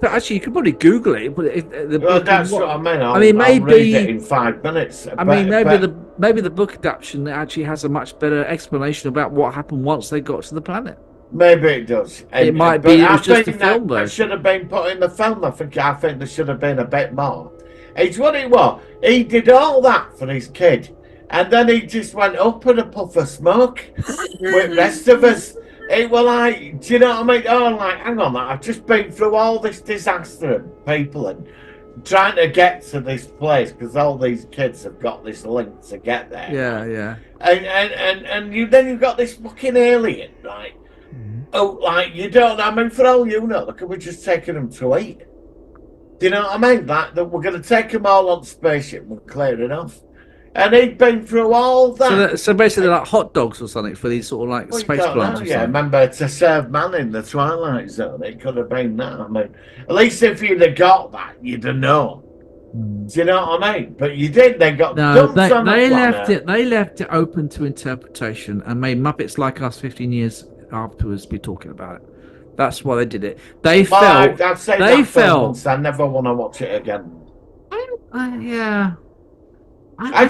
but actually, you could probably Google it. That's what I mean. I'll read it in 5 minutes. Maybe the book adaptation actually has a much better explanation about what happened once they got to the planet. Maybe it does. It might be. It was just a film, though. It should have been put in the film. I think there should have been a bit more. It's what it was. He did all that for his kid, and then he just went up in a puff of smoke with the rest of us. It was like, do you know what I mean? Oh, like, hang on, I've just been through all this disaster and people and trying to get to this place because all these kids have got this link to get there. Yeah. And then you've got this fucking alien, right? Oh, like, you don't, I mean, for all you know, look, we're just taking them to eat. Do you know what I mean? Like, that we're going to take them all on spaceship and we're clearing off. And he'd been through all that. So basically, like hot dogs or something for these sort of like space plants. Yeah, remember To Serve Man in the Twilight Zone? It could have been that. I mean, at least if you'd have got that, you'd have known. Do you know what I mean? But you did. They got they left it. They left it open to interpretation and made Muppets Like Us 15 years afterwards be talking about it. That's why they did it. I've said once, I never want to watch it again. Yeah. I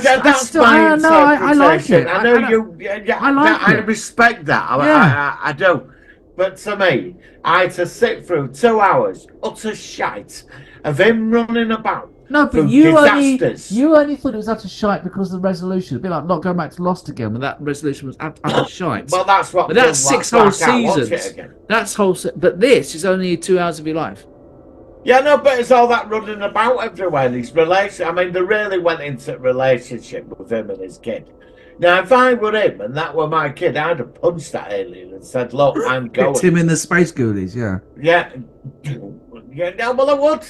like it. I know you. Yeah, I respect that. I do. But to me, I had to sit through 2 hours utter shite of him running about. No, but you only thought it was utter shite because of the resolution. It'd be like not going back to Lost again when that resolution was utter shite. Well, that's what. But that's 6 whole seasons. That's whole. But this is only 2 hours of your life. Yeah, no, but it's all that running about everywhere. These relations. I mean, they really went into a relationship with him and his kid. Now, if I were him and that were my kid, I'd have punched that alien and said, "Look, I'm going." It's him in the Space Ghoulies, yeah. Yeah. No, well, I would.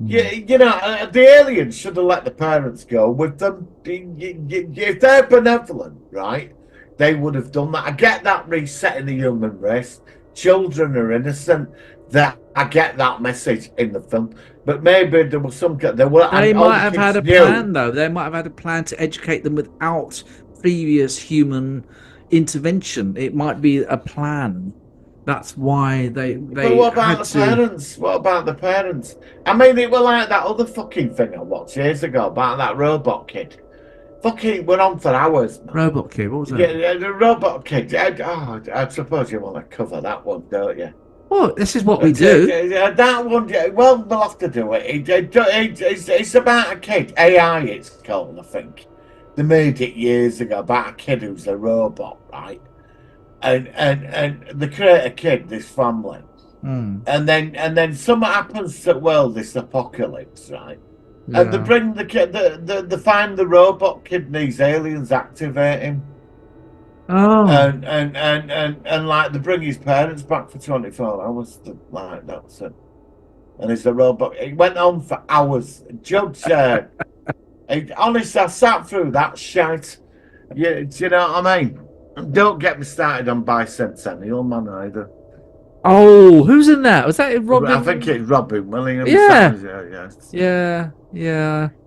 You know, the aliens should have let the parents go with them. If they're benevolent, right? they would have done that. I get that resetting the human race. Children are innocent. That I get that message in the film, but maybe there was some. They might have had a plan, though. They might have had a plan to educate them without previous human intervention. It might be a plan. That's why they. But what about the parents? What about the parents? I mean, it was like that other fucking thing I watched years ago about that robot kid. Fucking went on for hours. Man. Robot kid. What was that? Yeah, the robot kid. I suppose you want to cover that one, don't you? Well, this is what we do. That one, well, we'll have to do it. It's about a kid. AI, it's called, I think. They made it years ago about a kid who's a robot, right? And they create a kid, this family, and then something happens to the world, this apocalypse, right? Yeah. And they bring the kid. They find the robot kid, and these aliens activate him. Oh. And like they bring his parents back for 24 hours. Like that's it. And it's a robot. It went on for hours. Judge, honestly, I sat through that shite. Yeah, do you know what I mean? Don't get me started on Bicentennial Man either. Oh, who's in that? Was that Robin? I think it's Robin Williams. Yeah.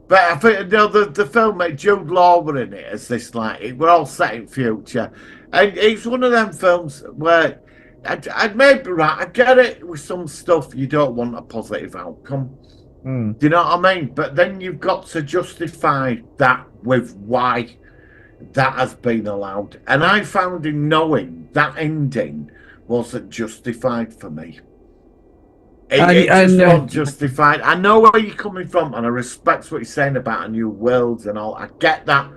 But I think the film, Jude Law were in it as this, like, we're all set in future. And it's one of them films where I'd maybe right, I get it with some stuff you don't want a positive outcome. Do you know what I mean? But then you've got to justify that with why that has been allowed. And I found in knowing that ending wasn't justified for me. It just wasn't justified. I know where you're coming from, and I respect what you're saying about a new world and all. I get that.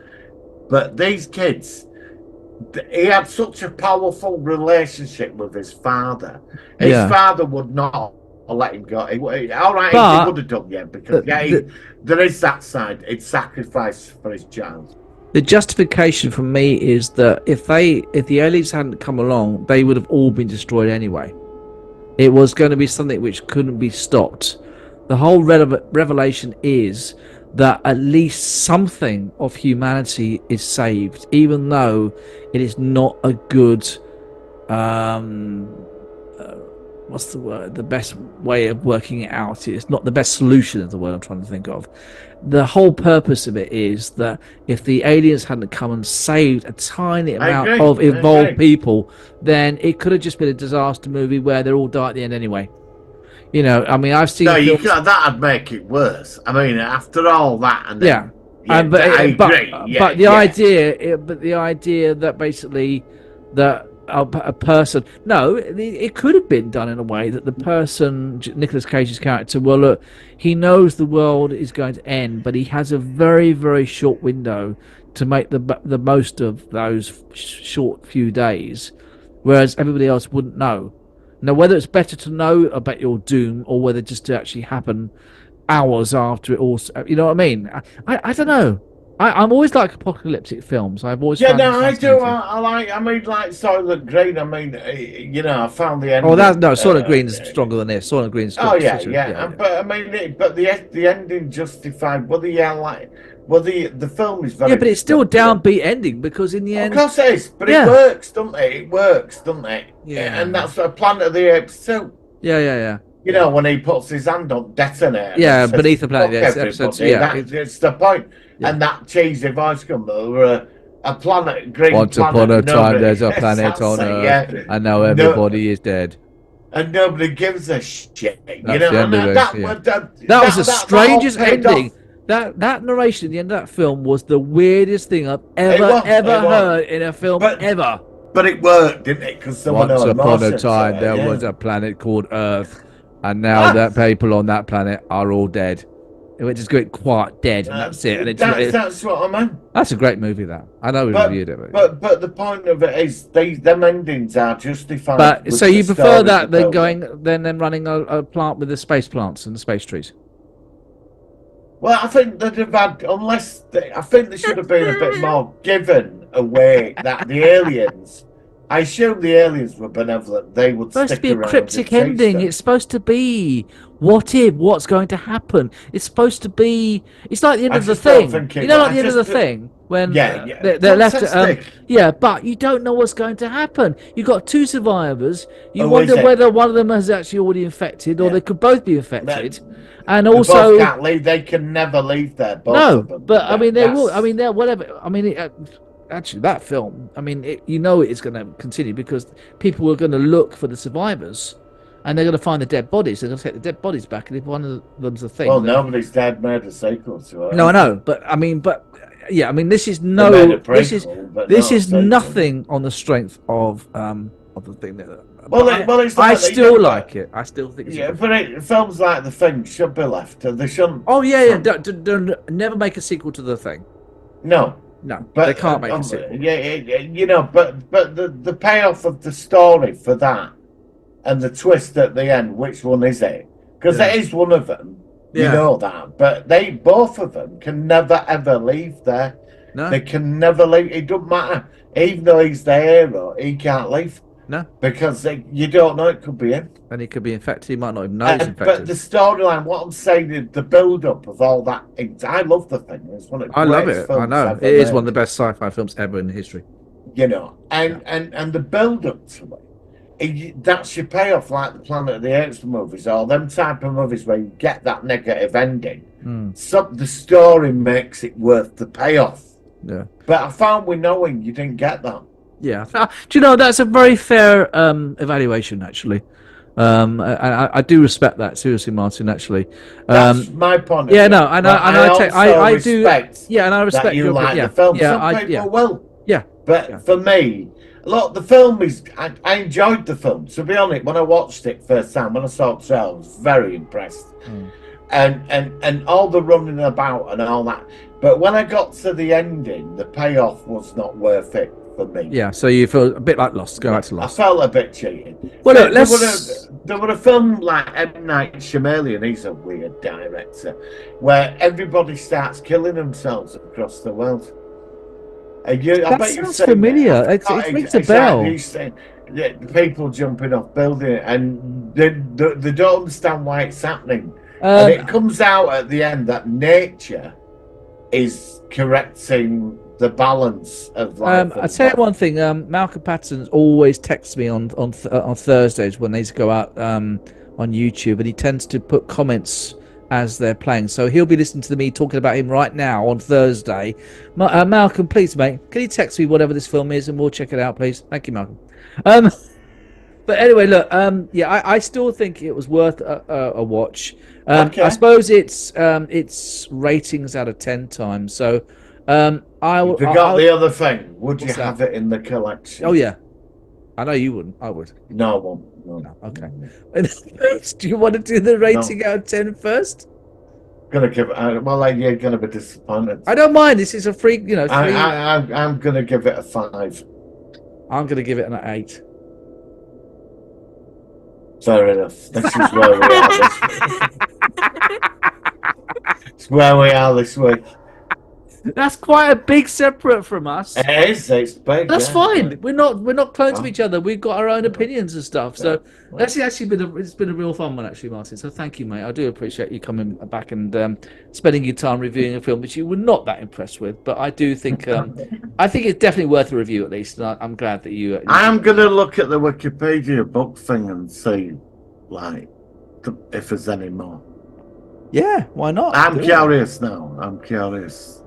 But these kids, he had such a powerful relationship with his father. His father would not let him go. He would have done, because there is that side. It's sacrifice for his child. The justification for me is that if the aliens hadn't come along, they would have all been destroyed anyway. It was going to be something which couldn't be stopped. The whole revelation is that at least something of humanity is saved, even though it is not a good, what's the word? The best way of working it out. It's not the best solution is the word I'm trying to think of. The whole purpose of it is that if the aliens hadn't come and saved a tiny amount of evolved people, then it could have just been a disaster movie where they all die at the end anyway. You know, I mean, I've seen. No, that'd make it worse. I mean, after all that, and then, but the idea that basically that a person, no, it could have been done in a way that the person, Nicolas Cage's character, well, look, he knows the world is going to end, but he has a very, very short window to make the most of those short few days, whereas everybody else wouldn't know. Now, whether it's better to know about your doom or whether just to actually happen hours after it all, you know what I mean? I don't know. I'm always like apocalyptic films. I've always I do. I mean, like Soylent Green. I mean, you know, I found the end. Oh, Soylent Green is stronger than this. Soylent Green's. But I mean, but the ending justified. The film is very. Yeah, but it's still a downbeat ending because in the end. Of course it is, but it works, doesn't it? It works, doesn't it? Yeah. And that's a Planet of the Apes too. Yeah. You know, when he puts his hand on detonator. Yeah, beneath the Planet of the Apes episodes. Yeah, it's the point. Yeah. And that cheesy voice come over a planet, green Once planet. Upon a time, there's a planet on Earth, and now everybody is dead. And nobody gives a shit. That was the strangest ending. That narration at the end of that film was the weirdest thing I've ever heard in a film ever. But it worked, didn't it? Because once upon a time, there was a planet called Earth, and now that people on that planet are all dead. It just got quiet, dead, and that's it. And that's what I mean. That's a great movie, that. I know we reviewed it. But the point of it is, them endings are justified. But so you prefer that than them running a plant with the space plants and the space trees? Well, I think they'd have had, I think they should have been a bit more given away that the aliens I assume the aliens were benevolent. They would It's supposed to stick be a around cryptic and chase ending. them. It's supposed to be what if, what's going to happen. It's supposed to be. It's like the end I of the just don't thing. think it You know, was- like the I end of the just- thing when Yeah. they're left. Fantastic. Yeah, but you don't know what's going to happen. You've got two survivors. You Oh, wonder is it? whether one of them has actually already infected, or Yeah. they could both be infected. And They also, both can't leave. They can never leave there. Both no, of them. but I mean, they will. That's- I mean, they're whatever. I mean, actually, that film. I mean, you know, it's going to continue because people are going to look for the survivors, and they're going to find the dead bodies. They're going to take the dead bodies back, and if one of them's a thing, Well, then- nobody's dead made a sequel to it. no, I know, but I mean, yeah, I mean, this is They made a this is prequel, but this not a is sequel. nothing on the strength of the thing that. Well, but it's I like that, you still know, like it. I still think it's a Yeah, good but films like The Thing should be left. They shouldn't. Oh yeah. some- Don't never make a sequel to the thing. No, No, but they can't make a sequel. Yeah, you know, but the payoff of the story for that and the twist at the end, which one is it? Because Yeah. it is one of them. You Yeah. know that, but both of them can never ever leave there. No, They can never leave. It doesn't matter. Even though he's the hero, he can't leave no, because you don't know it could be him. and he could be infected. He might not even know he's But infected. the storyline, what I'm saying is the build-up of all that. I love The Thing. It's one of the I love greatest it. I films know ever it is made, one of the best sci-fi films ever in history. You know, and the build-up to it, that's your payoff, like the Planet of the Apes movies or them type of movies where you get that negative ending. So the story makes it worth the payoff. Yeah. But I found with Knowing you didn't get that. Yeah. Do you know that's a very fair evaluation actually. I do respect that seriously, Martin. Actually, That's my point. yeah, of view. no, and But I also do. respect Yeah, and I respect that you your like yeah, the film. Yeah, Some people yeah, will. yeah. But Yeah. for me, look, the film is. I enjoyed the film. To be honest, when I watched it first time, when I saw it, I was very impressed. And all the running about and all that. But when I got to the ending, the payoff was not worth it for me. Yeah. So you feel a bit like Lost. Go back to I Lost. felt a bit cheated. Well, look, There were a film like M. Night Shyamalan, he's a weird director, where everybody starts killing themselves across the world. I That bet you've sounds seen familiar. It. It rings a bell. You've seen the people jumping off buildings, and they don't understand why it's happening. And it comes out at the end that nature is correcting the balance of life. I tell you one thing. Malcolm Patterson always texts me on Thursdays when they go out on YouTube, and he tends to put comments as they're playing. So he'll be listening to me talking about him right now on Thursday. Malcolm, please, mate, can you text me whatever this film is, and we'll check it out, please. Thank you, Malcolm. But anyway, look, yeah, I still think it was worth a watch. Okay. I suppose it's ratings out of 10 times. So I will. You forgot the other thing. Would you What's that? have it in the collection? Oh yeah, I know you wouldn't. I would. No, I won't. No. No, okay. Do you want to do the rating out of 10 first? Gonna give it. Well, you're gonna be disappointed. I don't mind. This is a free. You know, free. I'm gonna give it a 5. I'm going to give it an 8. Fair enough. This is where we are this week. It's where we are this week. That's quite a big separate from us. It is. It's big. That's yeah. fine. We're not clones of Wow. each other. We've got our own opinions and stuff. So Yeah. that's actually it's been a real fun one, actually, Martin. So thank you, mate. I do appreciate you coming back and spending your time reviewing a film which you were not that impressed with. But I do think I think it's definitely worth a review at least. And I'm glad that you. I'm gonna look at the Wikipedia book thing and see, like, if there's any more. Yeah, why not? I'm Do it. curious now. I'm curious.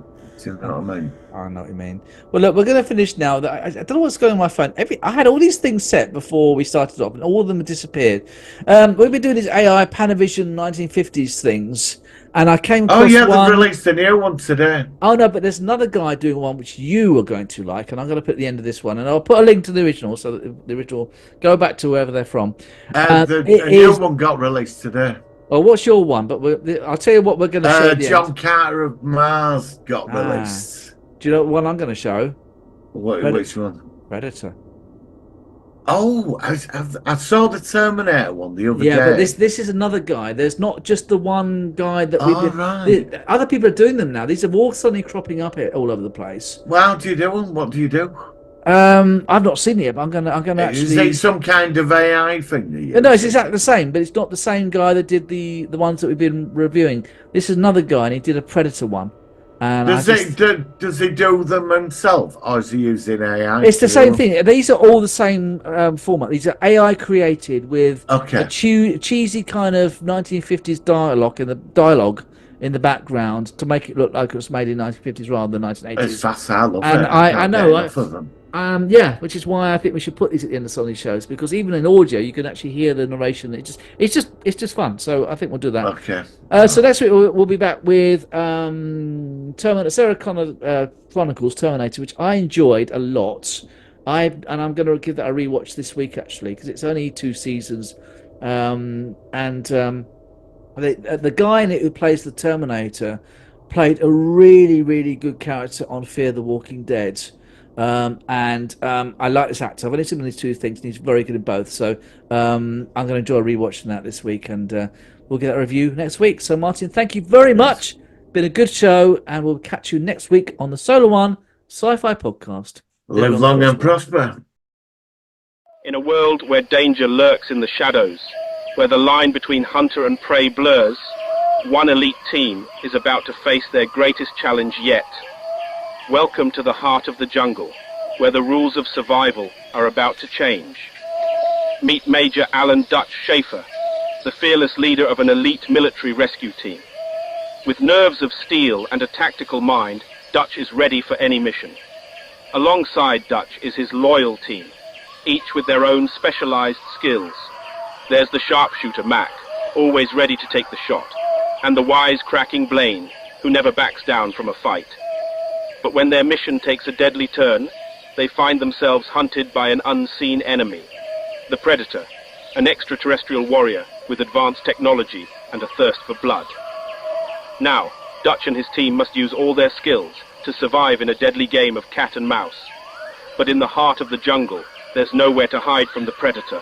Do you know what I mean? I know what you mean. Well, look, we're going to finish now. I don't know what's going on my phone. I had all these things set before we started off, and all of them have disappeared. We've been doing these AI Panavision 1950s things, and I came across Oh yeah, one. they've released a new one today. Oh no, but there's another guy doing one which you are going to like, and I'm going to put the end of this one, and I'll put a link to the original, so that the original go back to wherever they're from. The it new is- one got released today. Well, what's your one? But I'll tell you what we're going to show. At the John end. Carter of Mars got Ah. released. Do you know what one I'm going to show? Which one? Predator. Oh, I saw the Terminator one the other day. Yeah, but this is another guy. There's not just the one guy that we've Oh, been. right. Other people are doing them now. These are all suddenly cropping up all over the place. Well, how do you do them? What do you do? I've not seen it, but I'm gonna actually. Is it some kind of AI thing? That no, it's exactly the same, but it's not the same guy that did the ones that we've been reviewing. This is another guy, and he did a Predator one. And does he do them himself, or is he using AI? It's the same thing. These are all the same format. These are AI created with a cheesy kind of 1950s dialogue in the background to make it look like it was made in 1950s rather than 1980s. It's fast. I love it. And I know. Of them. Yeah, which is why I think we should put these at the end of some of these shows, because even in audio you can actually hear the narration. It's just fun. So I think we'll do that. Okay. So next week we'll be back with Terminator, Sarah Connor Chronicles Terminator, which I enjoyed a lot. I'm going to give that a rewatch this week actually, because it's only 2 seasons, the guy in it who plays the Terminator played a really, really good character on Fear the Walking Dead. I like this actor. I've only seen him in these 2 things, and he's very good in both. So I'm going to enjoy rewatching that this week, and we'll get a review next week. So Martin, thank you very much. Been a good show, and we'll catch you next week on the Solar One Sci-Fi Podcast. Live long and prosper. In a world where danger lurks in the shadows, where the line between hunter and prey blurs, one elite team is about to face their greatest challenge yet. Welcome to the heart of the jungle, where the rules of survival are about to change. Meet Major Alan Dutch Schaefer, the fearless leader of an elite military rescue team. With nerves of steel and a tactical mind, Dutch is ready for any mission. Alongside Dutch is his loyal team, each with their own specialized skills. There's the sharpshooter Mac, always ready to take the shot, and the wise-cracking Blaine, who never backs down from a fight. But when their mission takes a deadly turn, they find themselves hunted by an unseen enemy, the Predator, an extraterrestrial warrior with advanced technology and a thirst for blood. Now, Dutch and his team must use all their skills to survive in a deadly game of cat and mouse. But in the heart of the jungle, there's nowhere to hide from the Predator.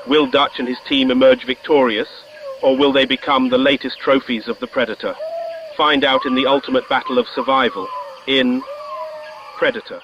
Will Dutch and his team emerge victorious, or will they become the latest trophies of the Predator? Find out in the ultimate battle of survival in Predator.